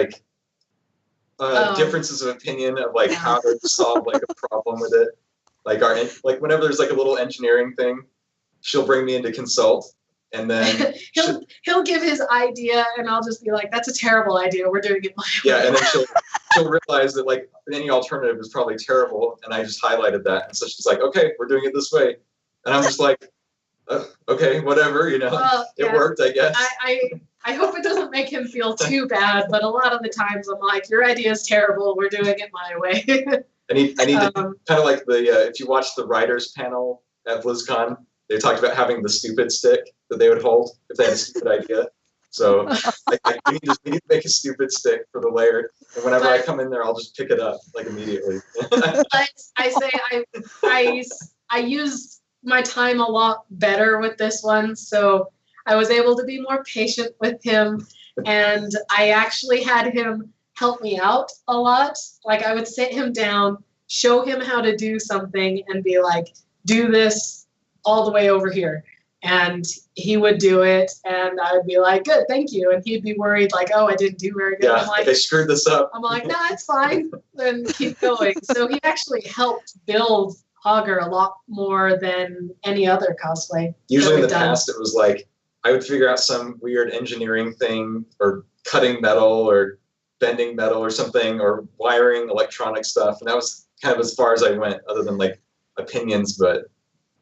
differences of opinion of like how to solve like a problem with it. Whenever there's like a little engineering thing, she'll bring me in to consult, and then he'll give his idea, and I'll just be like, "That's a terrible idea. We're doing it my way." Yeah, and then she'll realize that like any alternative is probably terrible, and I just highlighted that, and so she's like, "Okay, we're doing it this way," and I'm just like, "Okay, whatever, Well, it worked, I guess." I hope it doesn't make him feel too bad, but a lot of the times I'm like, "Your idea is terrible. We're doing it my way." I need to kind of like if you watch the writers panel at BlizzCon, they talked about having the stupid stick that they would hold if they had a stupid idea. So we need to make a stupid stick for the layer, and whenever I come in there, I'll just pick it up like immediately. I used my time a lot better with this one, so I was able to be more patient with him, and I actually had him help me out a lot. Like I would sit him down, show him how to do something and be like, do this all the way over here. And he would do it, and I would be like, good, thank you. And he'd be worried, like, oh, I didn't do very good. Yeah, I'm like, they screwed this up. I'm like, nah, it's fine. And keep going. So he actually helped build Hager a lot more than any other cosplay. Usually in the past, it was like, I would figure out some weird engineering thing, or cutting metal, or bending metal, or something, or wiring electronic stuff. And that was kind of as far as I went, other than like opinions. But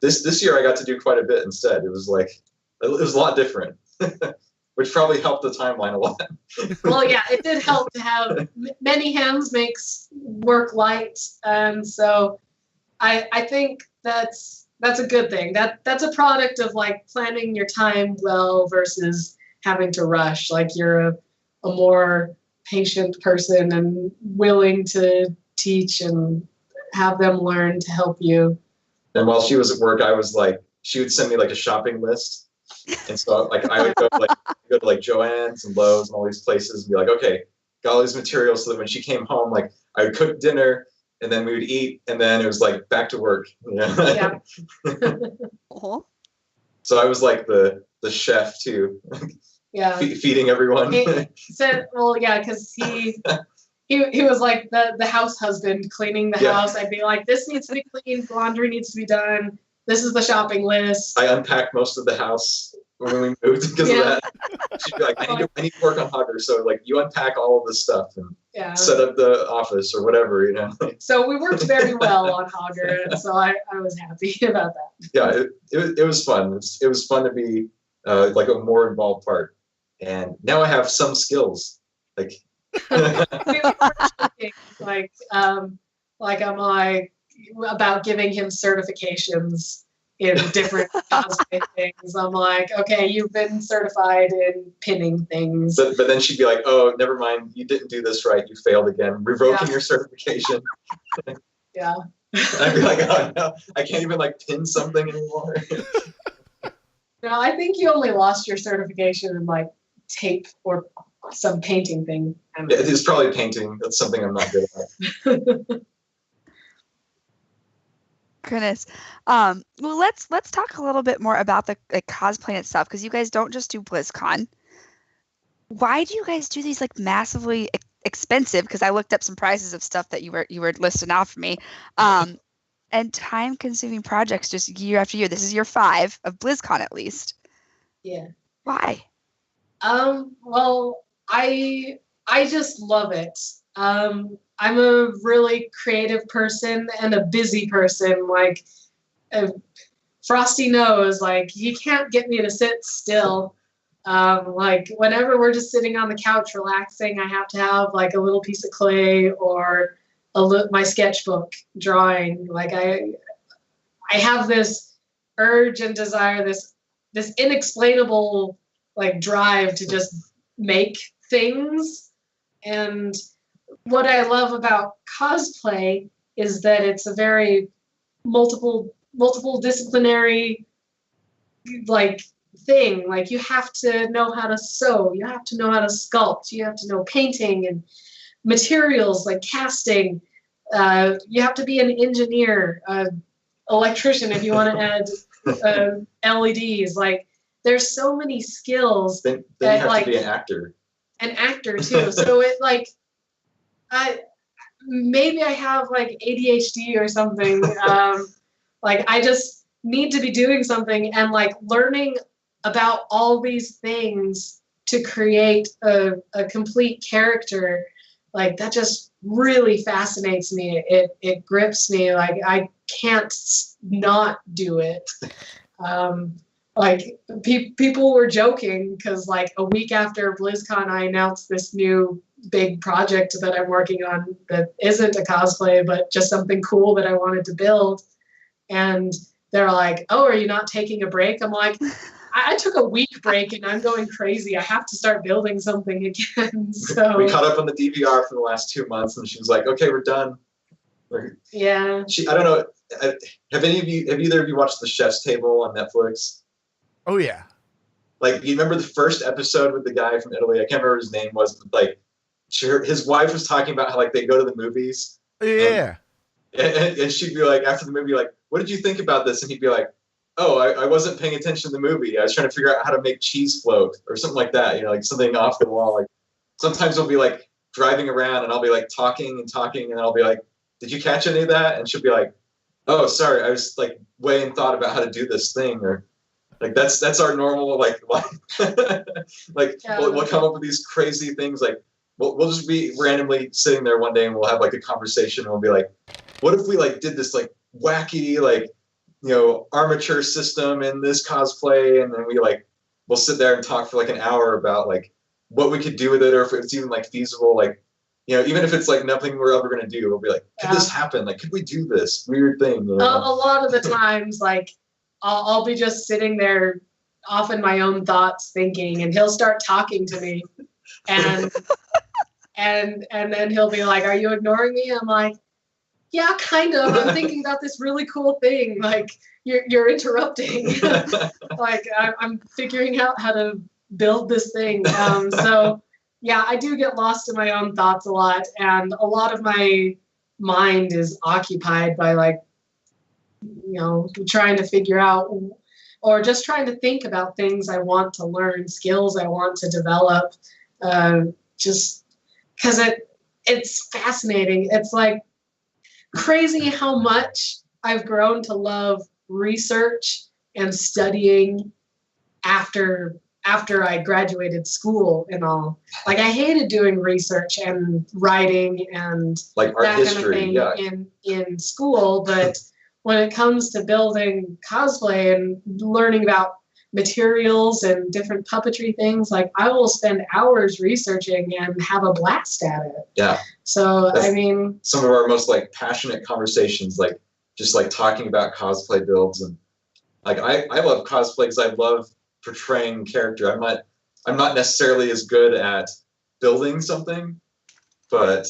this year I got to do quite a bit instead. It was like, it was a lot different, which probably helped the timeline a lot. Well, yeah, it did help to have many hands makes work light. And so I think that's a good thing. That's a product of like planning your time well versus having to rush. Like you're a more patient person and willing to teach and have them learn to help you. And while she was at work, I was like, she would send me like a shopping list. And so like I would go to like Joann's and Lowe's and all these places and be like, okay, got all these materials, so that when she came home, like I would cook dinner and then we would eat, and then it was like back to work. You know? Yeah. Uh-huh. So I was like the chef too. Yeah. Feeding everyone. He said, well, yeah, because he was like the house husband cleaning the house. I'd be like, this needs to be cleaned, laundry needs to be done. This is the shopping list. I unpacked most of the house when we moved because of that. She'd be like, I need to work on Hager. So like you unpack all of this stuff and set up the office or whatever, you know. So we worked very well on Hager, and so I was happy about that. Yeah, it was fun. It was fun to be like a more involved part. And now I have some skills. Like we were joking, like I'm like about giving him certifications in different cosplay things. I'm like, okay, you've been certified in pinning things. But then she'd be like, oh, never mind, you didn't do this right, you failed again, revoking your certification. Yeah. And I'd be like, oh no, I can't even like pin something anymore. No, I think you only lost your certification in like tape or some painting thing. It's probably painting. That's something I'm not good at. Goodness. Well, let's talk a little bit more about the cosplay itself, because you guys don't just do BlizzCon. Why do you guys do these like massively expensive? Because I looked up some prices of stuff that you were listing out for me, and time-consuming projects just year after year. This is year 5 of BlizzCon, at least. Yeah. Why? Well, I just love it. I'm a really creative person and a busy person. Like, Frosty knows, like, you can't get me to sit still. Like, whenever we're just sitting on the couch relaxing, I have to have, like, a little piece of clay or my sketchbook drawing. Like, I have this urge and desire, this inexplainable, like, drive to just make things. And what I love about cosplay is that it's a very multiple disciplinary like thing. Like you have to know how to sew, you have to know how to sculpt, you have to know painting and materials like casting. You have to be an engineer, electrician if you want to add LEDs. Like there's so many skills. Then you have like, to be an actor. An actor too. So it like maybe I have like ADHD or something. Like I just need to be doing something and like learning about all these things to create a complete character. Like that just really fascinates me. It grips me. Like I can't not do it. Like people were joking because like a week after BlizzCon, I announced this new big project that I'm working on that isn't a cosplay, but just something cool that I wanted to build. And they're like, oh, are you not taking a break? I'm like, I took a week break and I'm going crazy. I have to start building something again. So we caught up on the DVR for the last 2 months and she was like, okay, we're done. Yeah. I don't know. Have either of you watched The Chef's Table on Netflix? Oh yeah. Like, you remember the first episode with the guy from Italy? I can't remember his name was, but like his wife was talking about how like they go to the movies. Yeah. And she'd be like, after the movie, like, what did you think about this? And he'd be like, oh, I wasn't paying attention to the movie. I was trying to figure out how to make cheese float or something like that. You know, like something off the wall. Like sometimes we'll be like driving around and I'll be like talking, and then I'll be like, did you catch any of that? And she'll be like, oh, sorry, I was like weighing thought about how to do this thing, or like that's our normal like like we'll come up with these crazy things. Like we'll just be randomly sitting there one day and we'll have like a conversation and we'll be like, what if we like did this like wacky like, you know, armature system in this cosplay, and then we'll sit there and talk for like an hour about like what we could do with it, or if it's even like feasible, like, you know, even if it's like nothing we're ever gonna do, we'll be like, could this happen? Like, could we do this weird thing? You know? A lot of the times, like I'll be just sitting there off in my own thoughts thinking, and he'll start talking to me, and and then he'll be like, are you ignoring me? I'm like, yeah, kind of. I'm thinking about this really cool thing. Like, you're interrupting. Like, I'm figuring out how to build this thing. So, yeah, I do get lost in my own thoughts a lot. And a lot of my mind is occupied by, like, you know, trying to figure out or just trying to think about things I want to learn, skills I want to develop. Just because it's fascinating. It's like, crazy how much I've grown to love research and studying after I graduated school and all. Like I hated doing research and writing and like art that history, kind of thing in school, but when it comes to building cosplay and learning about materials and different puppetry things, like I will spend hours researching and have a blast at it. Yeah. So I mean, some of our most like passionate conversations, like just like talking about cosplay builds, and like I love cosplay because I love portraying character. I'm not necessarily as good at building something, but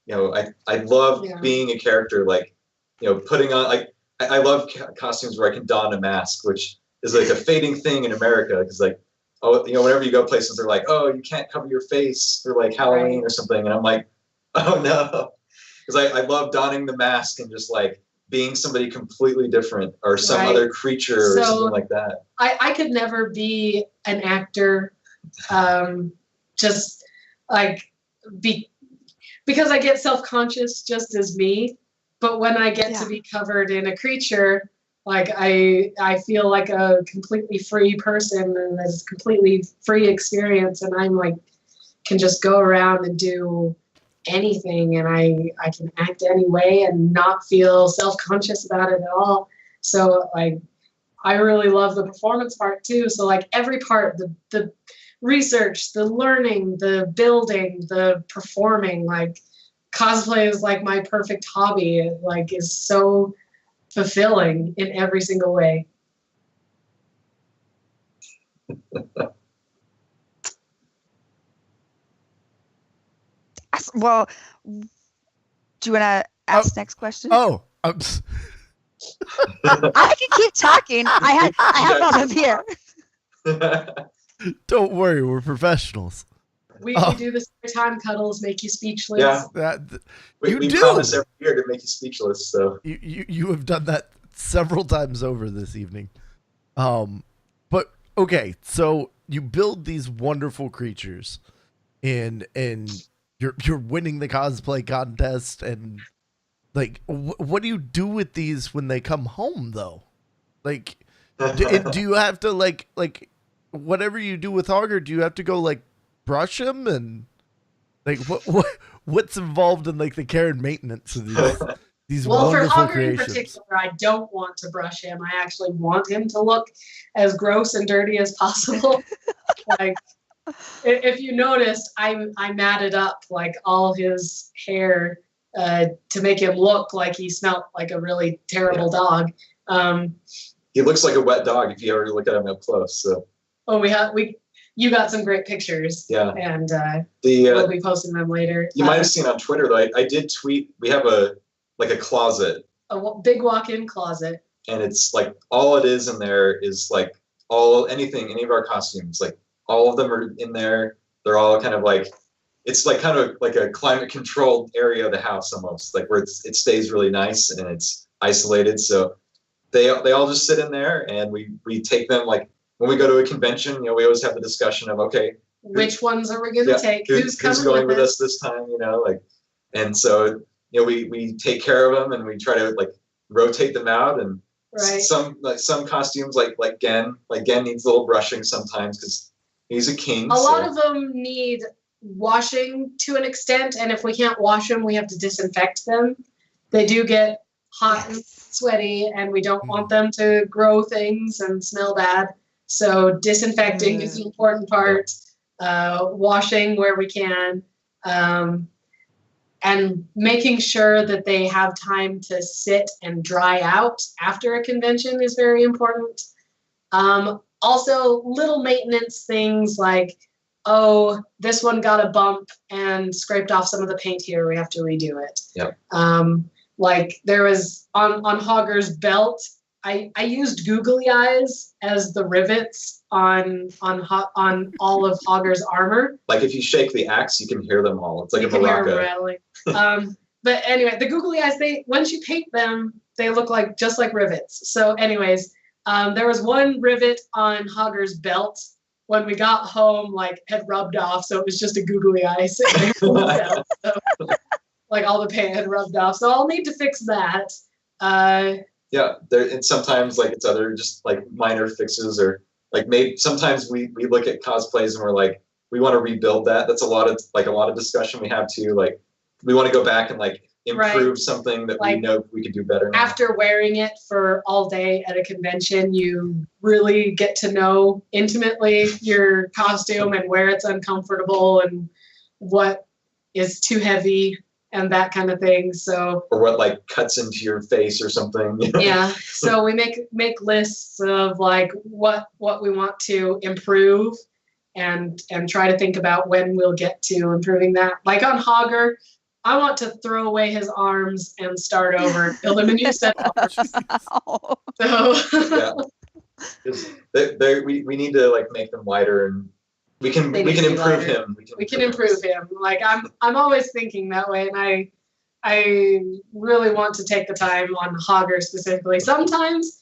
you know, I love being a character, like, you know, putting on like I love costumes where I can don a mask, which is like a fading thing in America, because like, oh, you know, whenever you go places, they're like, oh, you can't cover your face for like Halloween or something, and I'm like, oh no, because I love donning the mask and just like being somebody completely different or some other creature or something like that. I could never be an actor, just like because I get self-conscious just as me, but when I get to be covered in a creature, like I feel like a completely free person, and it's a completely free experience, and I'm like can just go around and do anything, and I can act any way and not feel self-conscious about it at all. So like I really love the performance part too. So like every part, the research, the learning, the building, the performing, like cosplay is like my perfect hobby. It like is so fulfilling in every single way. Well, do you want to ask next question? Oh, I can keep talking. I have all of here. Don't worry, we're professionals. We do this every time. Cuddles make you speechless. Yeah, we promise every year to make you speechless. So you have done that several times over this evening. But okay, so you build these wonderful creatures, and you're winning the cosplay contest, and like what do you do with these when they come home though? Like do you have to like whatever you do with Hager, do you have to go like brush him, and like what's involved in like the care and maintenance of these well, wonderful for Hager creations? In particular, I don't want to brush him. I actually want him to look as gross and dirty as possible. Like if you noticed, I matted up like all his hair to make him look like he smelled like a really terrible dog. He looks like a wet dog if you ever look at him up close. So. Oh, you got some great pictures. Yeah. And we'll be posting them later. You might have seen on Twitter though. I did tweet. We have a closet. A big walk-in closet. And it's like all it is in there is like any of our costumes, like all of them are in there. They're all kind of like it's like kind of like a climate controlled area of the house almost, like where it stays really nice and it's isolated. So they all just sit in there, and we take them, like when we go to a convention, we always have the discussion of, okay, which ones are we going to take? Who's going with us this time? And so we take care of them, and we try to like rotate them out. And some costumes like Gen needs a little brushing sometimes because he's a king. A lot of them need washing to an extent, and if we can't wash them, we have to disinfect them. They do get hot and sweaty, and we don't want them to grow things and smell bad. So disinfecting is the important part. Washing where we can, and making sure that they have time to sit and dry out after a convention is very important. Also, little maintenance things like, oh, this one got a bump and scraped off some of the paint here. We have to redo it. Yep. Like there was on Hager's belt, I used googly eyes as the rivets on all of Hager's armor. Like if you shake the axe, you can hear them all. It's like a maraca. Rattling. But anyway, the googly eyes, once you paint them, they look like just like rivets. So anyways, there was one rivet on Hager's belt when we got home, like had rubbed off, so it was just a googly eye sitting there. So, like all the paint had rubbed off. So I'll need to fix that. Yeah, and sometimes like it's other just like minor fixes, or like maybe sometimes we look at cosplays and we're like, we want to rebuild that. That's a lot of discussion we have too. Like we want to go back and like improve something that we know we could do better now. After wearing it for all day at a convention, you really get to know intimately your costume and where it's uncomfortable and what is too heavy and that kind of thing. So, or what like cuts into your face or something. Yeah. So we make lists of like what we want to improve and try to think about when we'll get to improving that. Like on Hager, I want to throw away his arms and start over, build him a new set of arms. So we need to like make them lighter, and we can improve him. We can improve him. Like I'm always thinking that way, and I really want to take the time on Hager specifically. Sometimes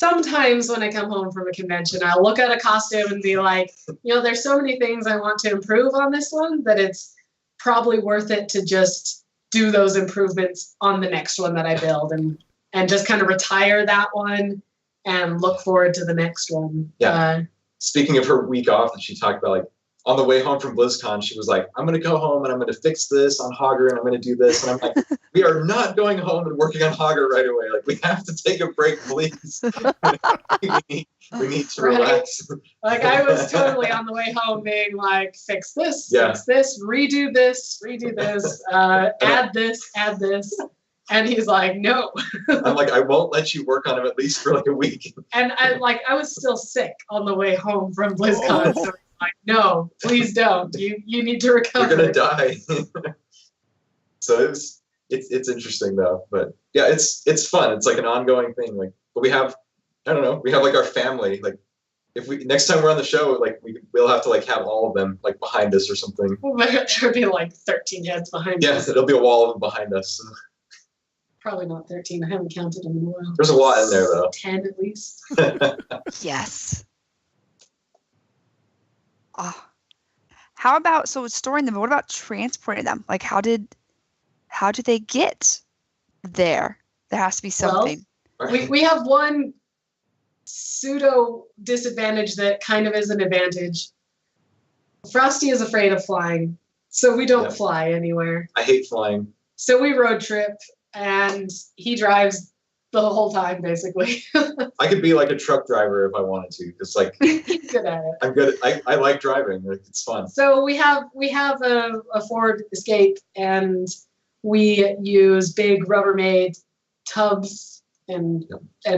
when I come home from a convention, I'll look at a costume and be like, there's so many things I want to improve on this one that it's probably worth it to just do those improvements on the next one that I build and just kind of retire that one and look forward to the next one. Yeah. Speaking of her week off that she talked about, like on the way home from BlizzCon, she was like, I'm going to go home and I'm going to fix this on Hager and I'm going to do this. And I'm like, we are not going home and working on Hager right away. Like we have to take a break, please. we need to relax. Like I was totally on the way home being like, fix this, redo this, add this. And he's like, no. I'm like, I won't let you work on him at least for like a week. And I was still sick on the way home from BlizzCon. So like, no, please don't. You need to recover. You're gonna die. So it's interesting though. But yeah, it's fun. It's like an ongoing thing. Like, but we have like our family. Like if we next time we're on the show, like we'll have to like have all of them like behind us or something. There'll be like 13 heads behind us. Yes, it'll be a wall of them behind us. Probably not 13. I haven't counted them in a while. There's a lot in there, though. 10 at least. Yes. How about storing them? But what about transporting them? Like, how did they get there? There has to be something. Well, we have one pseudo disadvantage that kind of is an advantage. Frosty is afraid of flying, so we don't fly anywhere. I hate flying. So we road trip. And he drives the whole time, basically. I could be like a truck driver if I wanted to, because like he's good at it. I'm good. I like driving. Like, it's fun. So we have a Ford Escape, and we use big Rubbermaid tubs and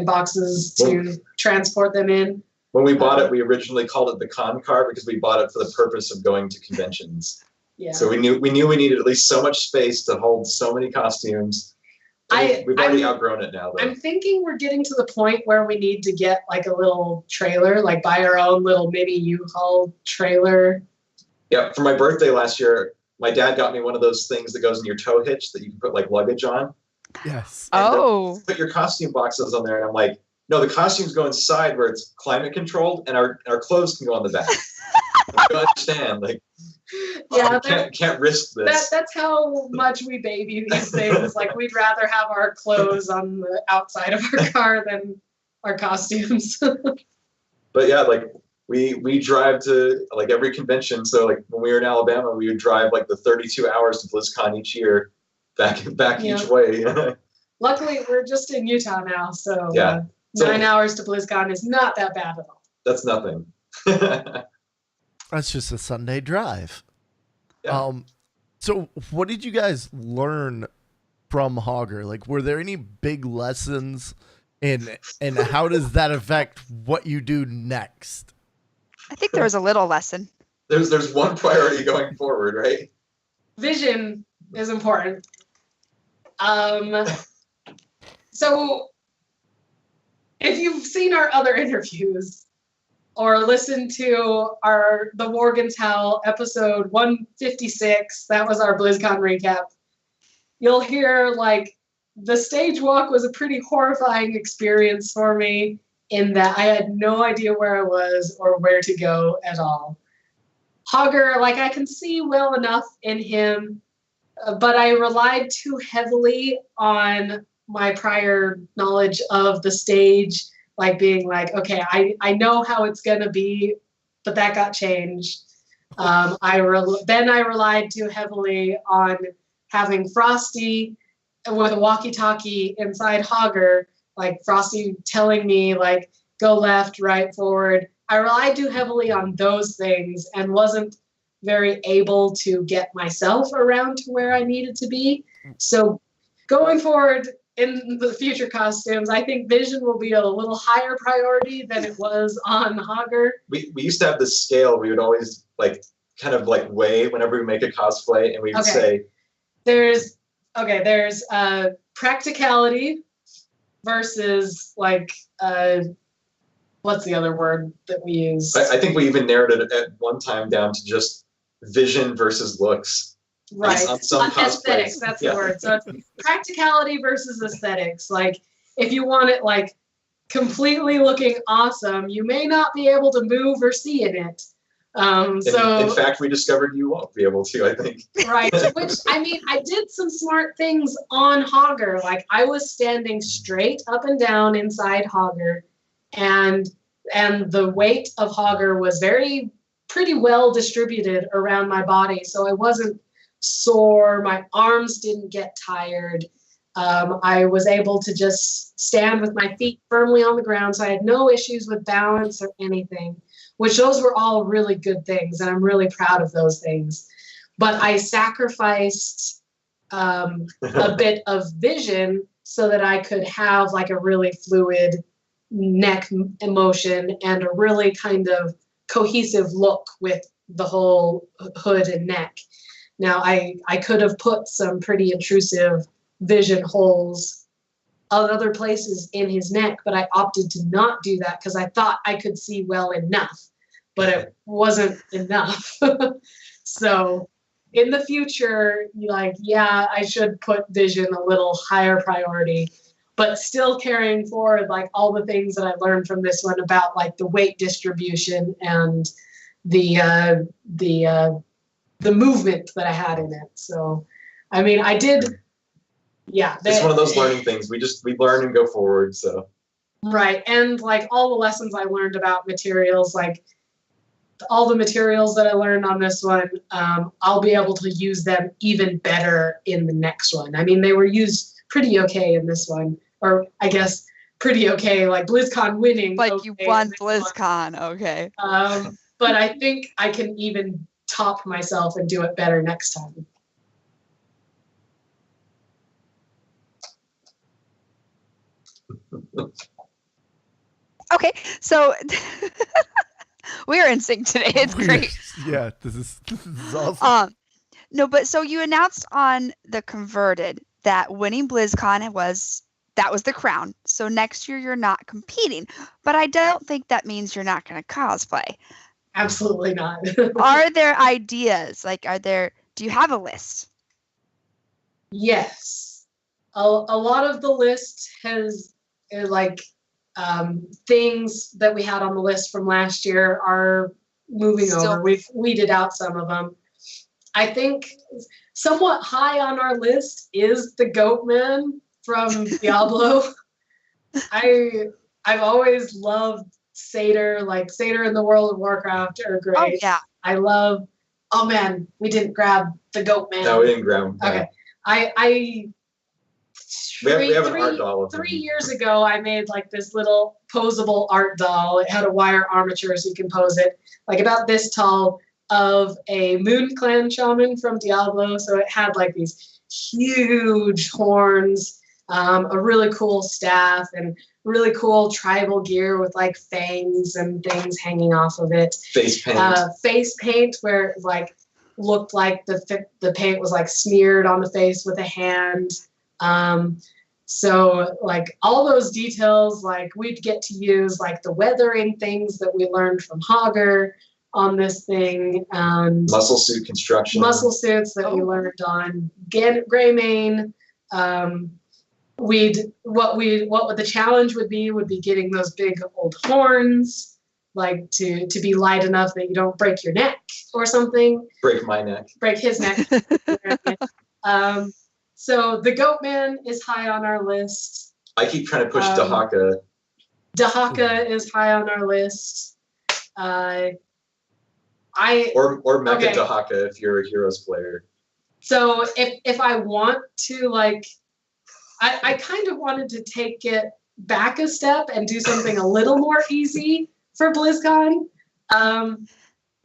boxes to transport them in. When we bought it, we originally called it the con car because we bought it for the purpose of going to conventions. Yeah. So we knew we needed at least so much space to hold so many costumes. We've already outgrown it now, though. I'm thinking we're getting to the point where we need to get like a little trailer, like buy our own little mini U-Haul trailer Yeah, for my birthday last year, my dad got me one of those things that goes in your tow hitch that you can put like luggage on. Yes. And Oh. put your costume boxes on there, and I'm like, no, the costumes go inside where it's climate controlled, and our clothes can go on the back. I don't understand, like, Yeah, can't risk this. that's how much we baby these things. Like, we'd rather have our clothes on the outside of our car than our costumes. But yeah, like we drive to like every convention. So like when we were in Alabama, we would drive like the 32 hours to BlizzCon each year, back Yeah. each way. Luckily, we're just in Utah now, so Yeah. 9 hours to BlizzCon is not that bad at all. That's nothing. That's just a Sunday drive. Yeah. So what did you guys learn from Hager? Like, were there any big lessons, and how does that affect what you do next? I think there was a little lesson. There's one priority going forward, right? Vision is important. So if you've seen our other interviews or listened to the Worgen's Howl episode 156, that was our BlizzCon recap, you'll hear like the stage walk was a pretty horrifying experience for me in that I had no idea where I was or where to go at all. Hager, like, I can see well enough in him, but I relied too heavily on my prior knowledge of the stage, like being like, okay, I know how it's going to be, but that got changed. Then I relied too heavily on having Frostee with a walkie-talkie inside Hager, like Frostee telling me, like, go left, right, forward. I relied too heavily on those things and wasn't very able to get myself around to where I needed to be. So going forward in the future costumes, I think vision will be a little higher priority than it was on Hager. We used to have this scale we would always like kind of like weigh whenever we make a cosplay, and we would say there's practicality versus like what's the other word that we use? I think we even narrowed it at one time down to just vision versus looks. Right. On some aesthetics, that's the word. So it's practicality versus aesthetics. Like, if you want it like completely looking awesome, you may not be able to move or see in it. In fact, we discovered you won't be able to, I think. Right. Which, I mean, I did some smart things on Hager. Like, I was standing straight up and down inside Hager, and the weight of Hager was pretty well distributed around my body, so I wasn't sore. My arms didn't get tired. I was able to just stand with my feet firmly on the ground, so I had no issues with balance or anything, which those were all really good things, and I'm really proud of those things. But I sacrificed a bit of vision so that I could have like a really fluid neck emotion and a really kind of cohesive look with the whole hood and neck. Now, I could have put some pretty intrusive vision holes other places in his neck, but I opted to not do that because I thought I could see well enough, but it wasn't enough. So in the future, I should put vision a little higher priority, but still carrying forward like all the things that I learned from this one about like the weight distribution and the movement that I had in it. So, I mean, I did. Yeah. It's one of those learning things. We learn and go forward. So. Right. And like all the lessons I learned about materials, like all the materials that I learned on this one, I'll be able to use them even better in the next one. I mean, they were used pretty okay in this one, or I guess pretty okay, like BlizzCon winning. Like okay you won BlizzCon, okay. But I think I can even top myself and do it better next time. Okay, so we are in sync today. It's great. Yeah, this is awesome. No, but so you announced on the Converted that winning BlizzCon was the crown. So next year you're not competing, but I don't think that means you're not going to cosplay. Absolutely not. Are there ideas? Do you have a list? Yes. A lot of the list has things that we had on the list from last year are moving over. We've weeded out some of them. I think somewhat high on our list is the Goatman from Diablo. I've always loved Satyr, like Satyr in the World of Warcraft are great. Oh yeah. I love. Oh man, we didn't grab the Goatman. No, we didn't grab him. Okay. We have an art doll of him. 3 years ago, I made like this little posable art doll. It had a wire armature so you can pose it, like about this tall, of a Moon Clan shaman from Diablo. So it had like these huge horns, a really cool staff, and really cool tribal gear with like fangs and things hanging off of it. Face paint. Where it like looked like the paint was like smeared on the face with a hand. So like all those details, like we'd get to use like the weathering things that we learned from Hager on this thing. Muscle suit construction. Muscle suits that we learned on Greymane. What the challenge would be getting those big old horns, like to be light enough that you don't break your neck or something. Break my neck. Break his neck. So the Goatman is high on our list. I keep trying to push Dahaka. Dahaka is high on our list. Or Mecha Dahaka if you're a Heroes player. So if I want to like, I kind of wanted to take it back a step and do something a little more easy for BlizzCon. But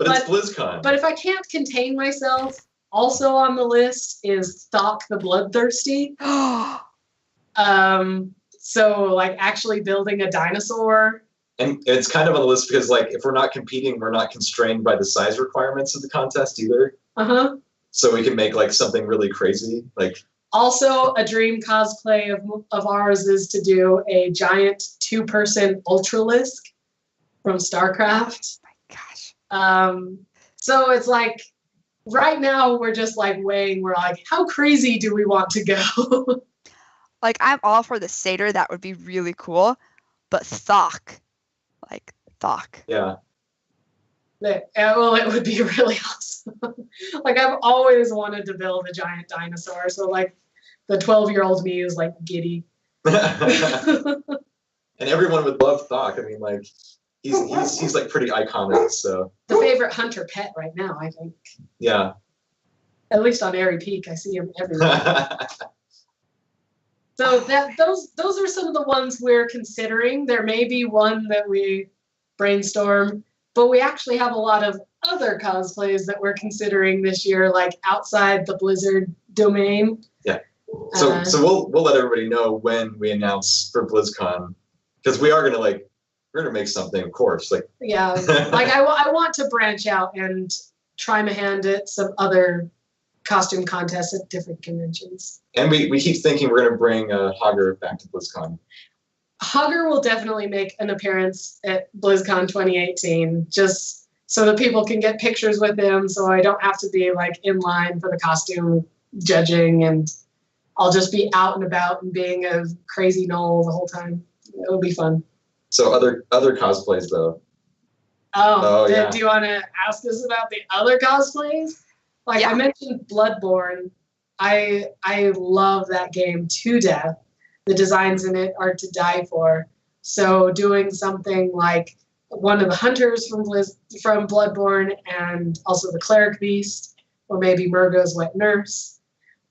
it's BlizzCon. But if I can't contain myself, also on the list is Thok the Bloodthirsty. So like actually building a dinosaur. And it's kind of on the list because like if we're not competing, we're not constrained by the size requirements of the contest either. Uh-huh. So we can make like something really crazy. Like also a dream cosplay of ours is to do a giant 2-person Ultralisk from StarCraft. Oh my gosh. So it's like right now we're just like weighing, we're like, how crazy do we want to go? Like I'm all for the Satyr, that would be really cool. But Thok. Yeah. Well, it would be really awesome. Like I've always wanted to build a giant dinosaur. So like the 12-year-old me is like giddy. And everyone would love Thok. I mean, like he's like pretty iconic. So the favorite hunter pet right now, I think. Yeah. At least on Airy Peak, I see him everywhere. So those are some of the ones we're considering. There may be one that we brainstorm, but we actually have a lot of other cosplays that we're considering this year, like outside the Blizzard domain. Yeah. So we'll let everybody know when we announce for BlizzCon, because we're gonna make something, of course. Like yeah, like I want to branch out and try my hand at some other costume contests at different conventions. And we keep thinking we're going to bring Hager back to BlizzCon. Hager will definitely make an appearance at BlizzCon 2018, just so that people can get pictures with him, so I don't have to be like in line for the costume judging, and I'll just be out and about and being a crazy knoll the whole time. It'll be fun. So other cosplays though. Do you want to ask us about the other cosplays? Like I mentioned Bloodborne. I love that game to death. The designs in it are to die for. So doing something like one of the hunters from Bloodborne, and also the cleric beast, or maybe Murgo's wet nurse.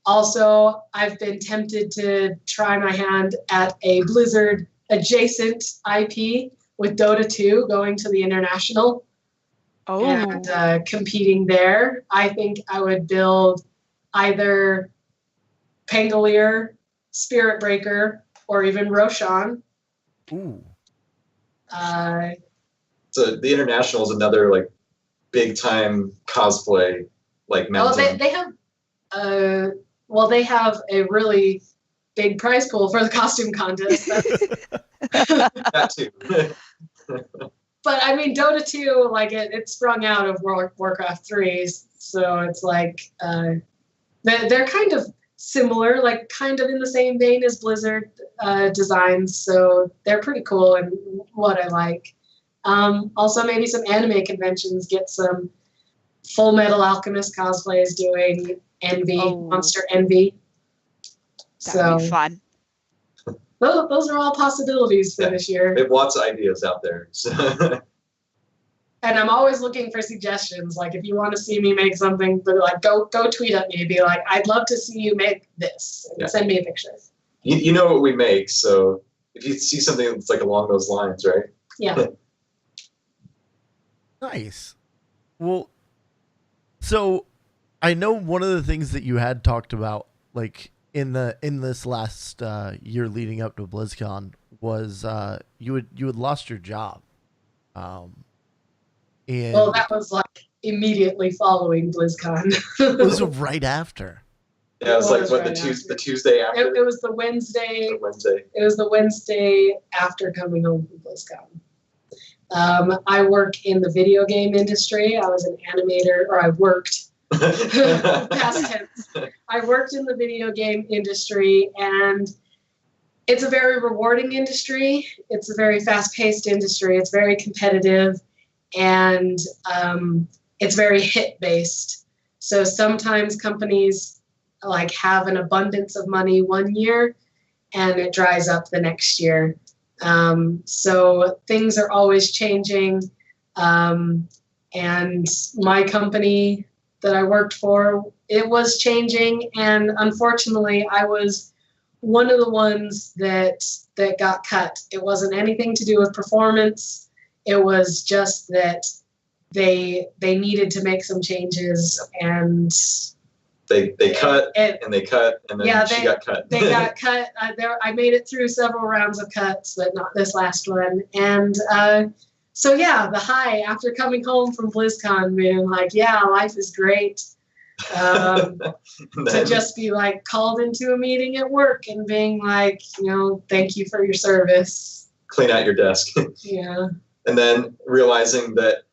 Also, I've been tempted to try my hand at a Blizzard adjacent IP with Dota 2 going to the international. And competing there. I think I would build either Pangolier, Spirit Breaker, or even Roshan. Ooh. So the international is another like big time cosplay like mountain. Well, they have a really big prize pool for the costume contest. That too. but I mean, Dota 2, like it sprung out of Warcraft 3, so it's like they're kind of similar, like kind of in the same vein as Blizzard designs, so they're pretty cool and what I like. Also, maybe some anime conventions, get some Full Metal Alchemist cosplays doing Monster Envy. That would be fun. Those are all possibilities for this year. We have lots of ideas out there. And I'm always looking for suggestions. Like, if you want to see me make something, but like, go tweet at me. Be like, I'd love to see you make this. And send me a picture. You know what we make, so if you see something that's like along those lines, right? Yeah. Nice. Well, so I know one of the things that you had talked about, like in this last year leading up to BlizzCon, was you had lost your job. And well, that was like immediately following BlizzCon. It was right after. Yeah, it was like what, the Tuesday after? It was the Wednesday. Wednesday. It was the Wednesday after coming home from BlizzCon. I work in the video game industry. I was an animator, or I worked. Past tense. I worked in the video game industry, and it's a very rewarding industry. It's a very fast-paced industry. It's very competitive, and it's very hit-based. So sometimes companies like have an abundance of money one year, and it dries up the next year. So things are always changing, and my company that I worked for, it was changing, and unfortunately I was one of the ones that got cut. It wasn't anything to do with performance. It was just that they needed to make some changes, and they cut and they cut, and then she got cut. They got cut. I made it through several rounds of cuts, but not this last one. And so yeah, the high after coming home from BlizzCon, being like, yeah, life is great. To just be like called into a meeting at work and being like, thank you for your service. Clean out your desk. Yeah. And then realizing that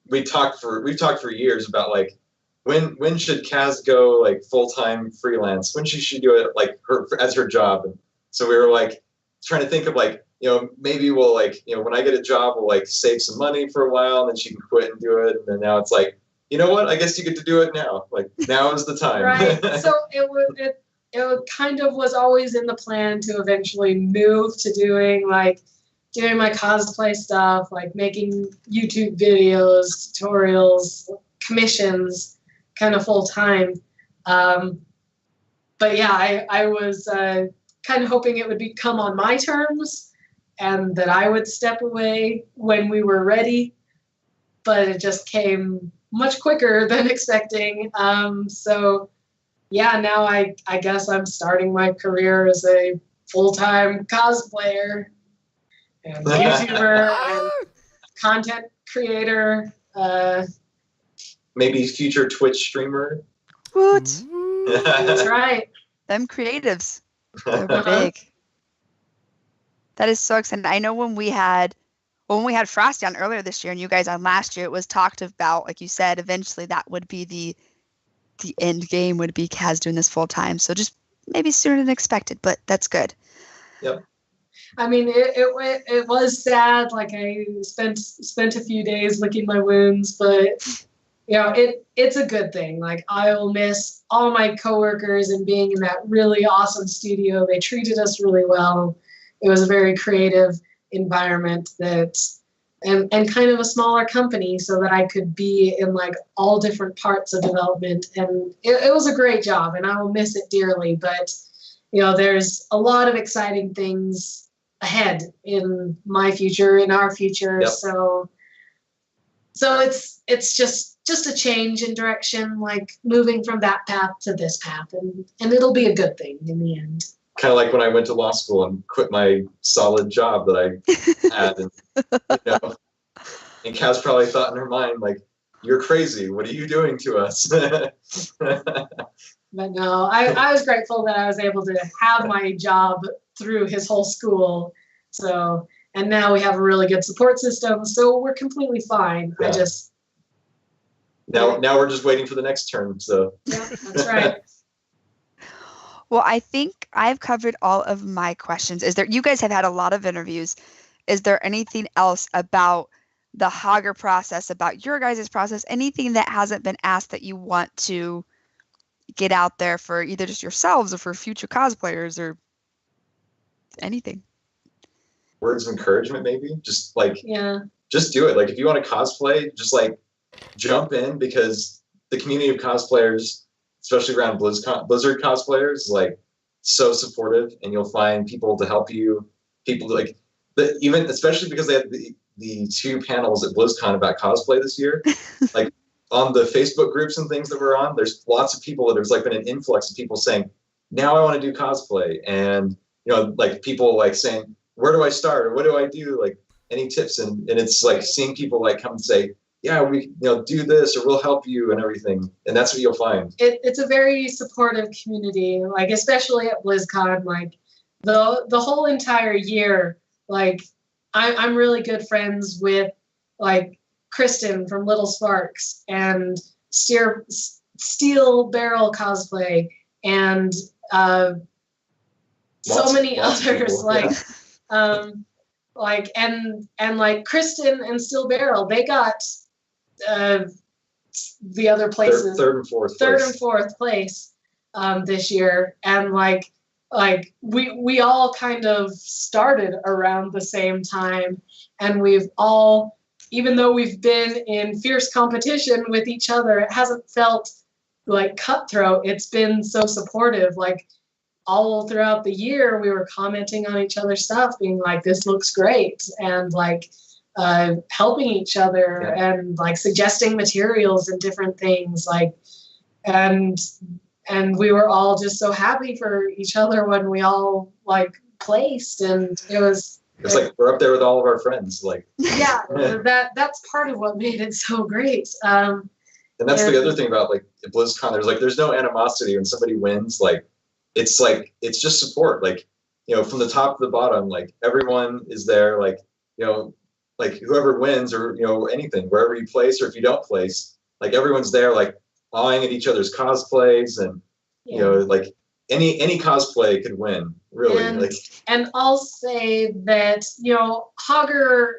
we've talked for years about like, when should Kaz go like full-time freelance? When should she do it like as her job? And so we were like trying to think of like, maybe we'll like, when I get a job, we'll like save some money for a while, and then she can quit and do it. And then now it's like, you know what? I guess you get to do it now. Like now is the time. Right. So it kind of was always in the plan to eventually move to doing my cosplay stuff, like making YouTube videos, tutorials, commissions, kind of full time. But yeah, I was kind of hoping it would come on my terms and that I would step away when we were ready, but it just came much quicker than expecting. So yeah, now I guess I'm starting my career as a full-time cosplayer and YouTuber and content creator. Maybe future Twitch streamer. What? That's right. Them creatives. They're big. That is so exciting. I know when we had Frostee on earlier this year and you guys on last year, it was talked about, like you said, eventually that would be the end game, would be Kaz doing this full time. So just maybe sooner than expected, but that's good. Yep. I mean, it was sad. Like I spent a few days licking my wounds, but it's a good thing. Like I will miss all my coworkers and being in that really awesome studio. They treated us really well. It was a very creative environment and kind of a smaller company, so that I could be in like all different parts of development. And it was a great job, and I will miss it dearly. But there's a lot of exciting things ahead in my future, in our future. Yep. So it's just a change in direction, like moving from that path to this path, and it'll be a good thing in the end. Kind of like when I went to law school and quit my solid job that I had, and Kaz probably thought in her mind like, "You're crazy. What are you doing to us?" But no, I was grateful that I was able to have my job through his whole school. So And now we have a really good support system, so we're completely fine. Yeah. Now we're just waiting for the next turn. So yeah, that's right. Well, I think I've covered all of my questions. You guys have had a lot of interviews. Is there anything else about the Hager process, about your guys' process, anything that hasn't been asked that you want to get out there for either just yourselves or for future cosplayers or anything? Words of encouragement, maybe? Just just do it. Like, if you want to cosplay, just like jump in, because the community of cosplayers, especially around Blizzard cosplayers, is like so supportive, and you'll find people to help you. People like even especially because they had the 2 panels at BlizzCon about cosplay this year. Like on the Facebook groups and things that we're on, there's lots of people that there's like been an influx of people saying, now I want to do cosplay, and like people like saying, where do I start, or what do I do, like any tips, and it's like seeing people like come and say, yeah, we do this, or we'll help you and everything, and that's what you'll find. It's a very supportive community, like especially at BlizzCon, like the whole entire year. Like I'm really good friends with like Kristen from Little Sparks and Steel Barrel Cosplay and so many others, like like and like Kristen and Steel Barrel, they got the other places third and fourth place this year, and like we all kind of started around the same time, and we've all, even though we've been in fierce competition with each other, it hasn't felt like cutthroat. It's been so supportive. Like all throughout the year, we were commenting on each other's stuff, being like, this looks great, and like helping each other, and like suggesting materials and different things, like, and we were all just so happy for each other when we all like placed, and it's like we're up there with all of our friends, like that's part of what made it so great. And that's the other thing about like BlizzCon, there's no animosity when somebody wins. Like it's just support, like from the top to the bottom, like everyone is there, like like whoever wins, or anything, wherever you place, or if you don't place, like everyone's there, like eyeing at each other's cosplays, and like any cosplay could win, really. And I'll say that Hager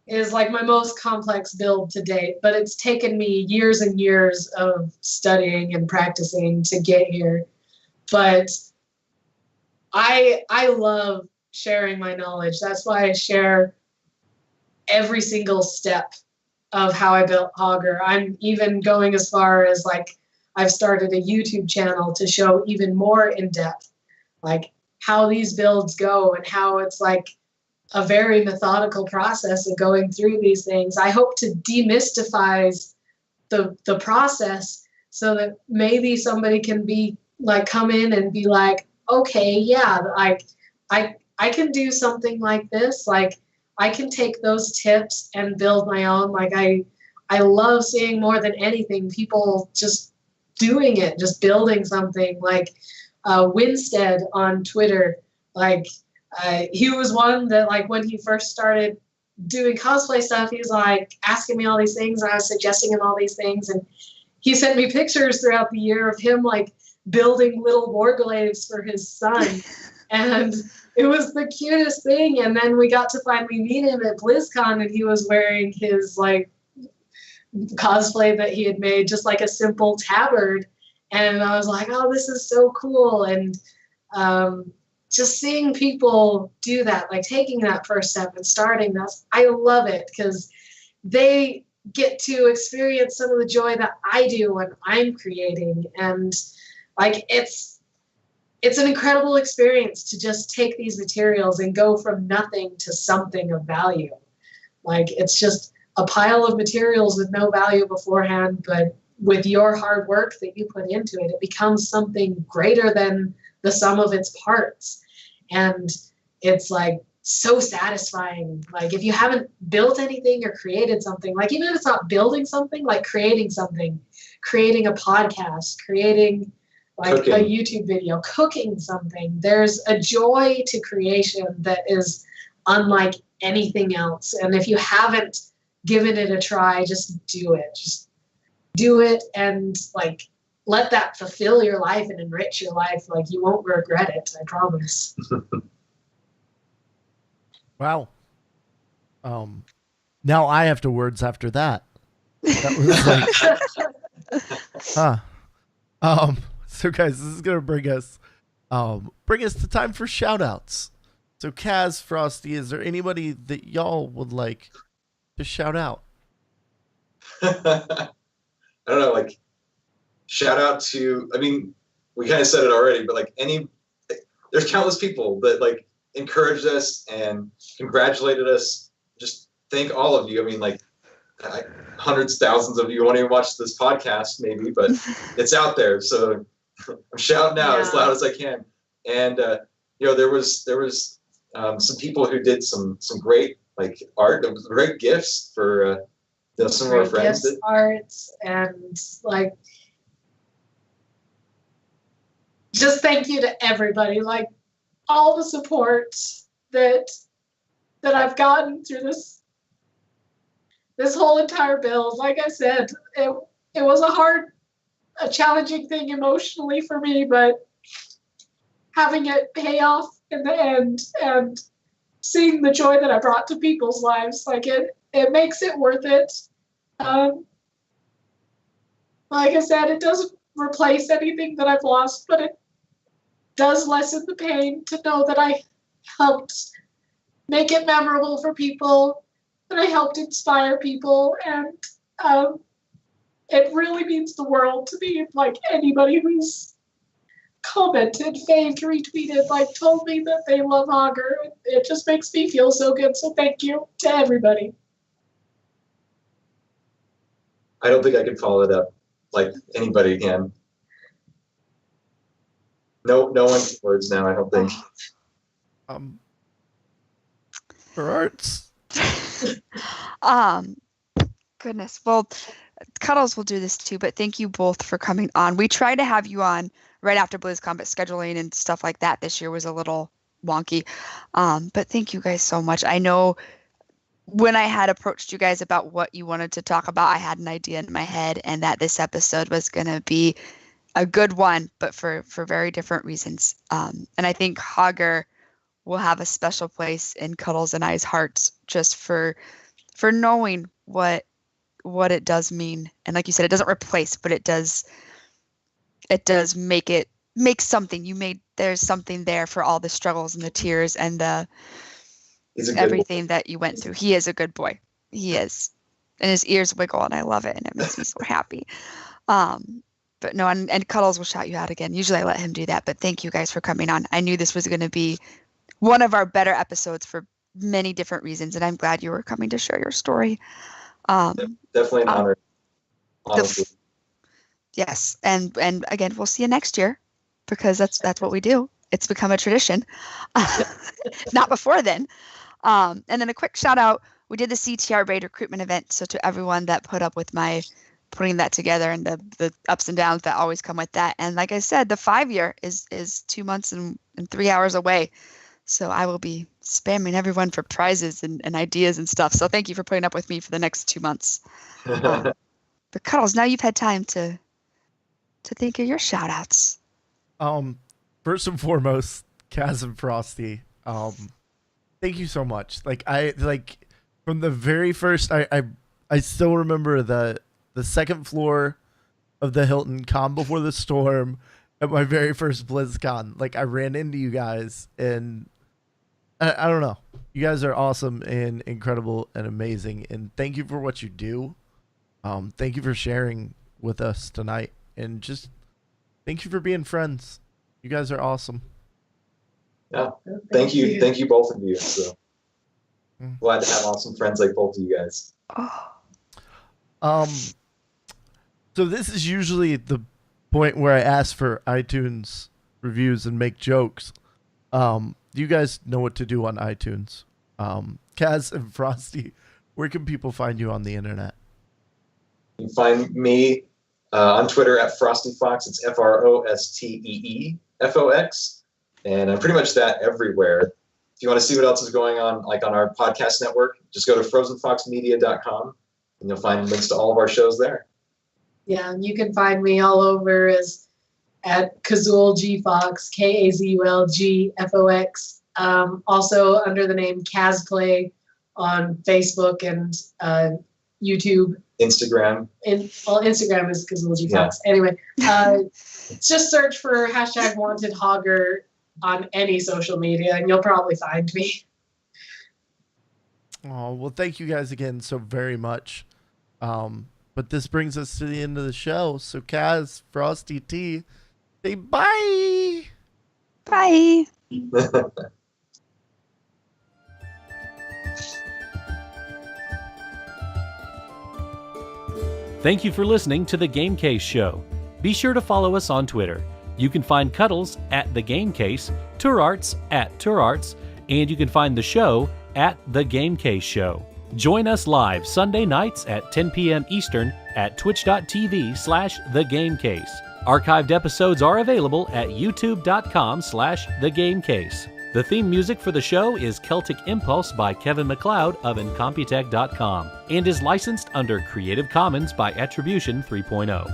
is like my most complex build to date, but it's taken me years and years of studying and practicing to get here. But I love sharing my knowledge. That's why I share every single step of how I built Hager. I'm even going as far as like I've started a YouTube channel to show even more in depth, like how these builds go, and how it's like a very methodical process of going through these things. I hope to demystify the process, so that maybe somebody can be like, come in and be like, okay, yeah, like I can do something like this. Like I can take those tips and build my own. Like I love seeing more than anything people just doing it, just building something. Like Winstead on Twitter, like he was one that, like, when he first started doing cosplay stuff, he was like asking me all these things, and I was suggesting him all these things, and he sent me pictures throughout the year of him like building little warglaves for his son. And it was the cutest thing. And then we got to finally meet him at BlizzCon, and he was wearing his like cosplay that he had made, just like a simple tabard. And I was like, oh, this is so cool. And just seeing people do that, like taking that first step and starting that, I love it, because they get to experience some of the joy that I do when I'm creating. And like it's an incredible experience to just take these materials and go from nothing to something of value. Like it's just a pile of materials with no value beforehand, but with your hard work that you put into it, it becomes something greater than the sum of its parts. And it's like so satisfying. Like if you haven't built anything or created something, like even if it's not building something, like creating something, creating a podcast, creating like cooking. A YouTube video, cooking something, there's a joy to creation that is unlike anything else. And if you haven't given it a try, just do it. Just do it and like let that fulfill your life and enrich your life. Like you won't regret it, I promise. Wow. Now I have to words after that. That was like, huh. So guys, this is gonna bring us to time for shout outs. So Kaz, Frostee, is there anybody that y'all would like to shout out? I don't know, like shout out to, I mean, we kind of said it already, but like there's countless people that like encouraged us and congratulated us. Just thank all of you. I mean, like hundreds, thousands of you won't even watch this podcast maybe, but it's out there. So I'm shouting out as loud as I can. And, there was some people who did some great like art. It was great gifts for some of our friends. Arts and like, just thank you to everybody. Like all the support that I've gotten through this whole entire build. Like I said, it was a challenging thing emotionally for me, but having it pay off in the end and seeing the joy that I brought to people's lives, like it makes it worth it. Like I said, it doesn't replace anything that I've lost, but it does lessen the pain to know that I helped make it memorable for people, that I helped inspire people, and it really means the world to me. Like anybody who's commented, faved, retweeted, like told me that they love Hager, it just makes me feel so good. So thank you to everybody. I don't think I can follow it up like anybody can. No one's words now, I don't think. For arts. Goodness. Well, Cuddles will do this too, but thank you both for coming on. We tried to have you on right after BlizzCon, but scheduling and stuff like that this year was a little wonky. But thank you guys so much. I know when I had approached you guys about what you wanted to talk about, I had an idea in my head, and that this episode was going to be a good one, but for very different reasons. And I think Hager will have a special place in Cuddles and I's hearts just for knowing what it does mean. And like you said, it doesn't replace, but it does make something. There's something there for all the struggles and the tears and everything that you went through. He is a good boy. He is. And his ears wiggle and I love it and it makes me so happy. But no, and Cuddles will shout you out again. Usually I let him do that, but thank you guys for coming on. I knew this was going to be one of our better episodes for many different reasons, and I'm glad you were coming to share your story. Definitely an honor. Honestly. Yes, and again, we'll see you next year because that's what we do. It's become a tradition. Not before then. And then a quick shout out. We did the CTR Raid recruitment event, so to everyone that put up with my putting that together and the ups and downs that always come with that. And like I said, the 5-year is 2 months and 3 hours away. So I will be spamming everyone for prizes and ideas and stuff. So thank you for putting up with me for the next 2 months. But Cuddles, now you've had time to think of your shout outs. First and foremost, Kaz and Frostee, thank you so much. From the very first, I still remember the second floor of the Hilton Calm Before the Storm at my very first BlizzCon. Like I ran into you guys and I don't know. You guys are awesome and incredible and amazing. And thank you for what you do. Thank you for sharing with us tonight. And just thank you for being friends. You guys are awesome. Yeah. Thank you. Thank you both of you. So glad to have awesome friends like both of you guys. So this is usually the point where I ask for iTunes reviews and make jokes. Do you guys know what to do on iTunes? Kaz and Frostee, where can people find you on the internet? You can find me on Twitter at FrosteeFox. It's FrosteeFox. And I'm pretty much that everywhere. if you want to see what else is going on, like on our podcast network, just go to frozenfoxmedia.com and you'll find links to all of our shows there. Yeah, and you can find me all over as at Kazul G Fox, KAZULGFOX. Also under the name Cosplay on Facebook and YouTube. Instagram. Instagram is Kazul G Fox. Yeah. Anyway, just search for #wanted Hager on any social media and you'll probably find me. Oh, well, thank you guys again so very much. But this brings us to the end of the show. So Kaz, Frostee T, say bye. Bye. Thank you for listening to The Game Case Show. Be sure to follow us on Twitter. You can find Cuddles at The Game Case, Tourarts at Tourarts, and you can find the show at The Game Case Show. Join us live Sunday nights at 10 p.m. Eastern at twitch.tv/thegamecase. Archived episodes are available at youtube.com/thegamecase. The theme music for the show is Celtic Impulse by Kevin MacLeod of Incompetech.com and is licensed under Creative Commons by Attribution 3.0.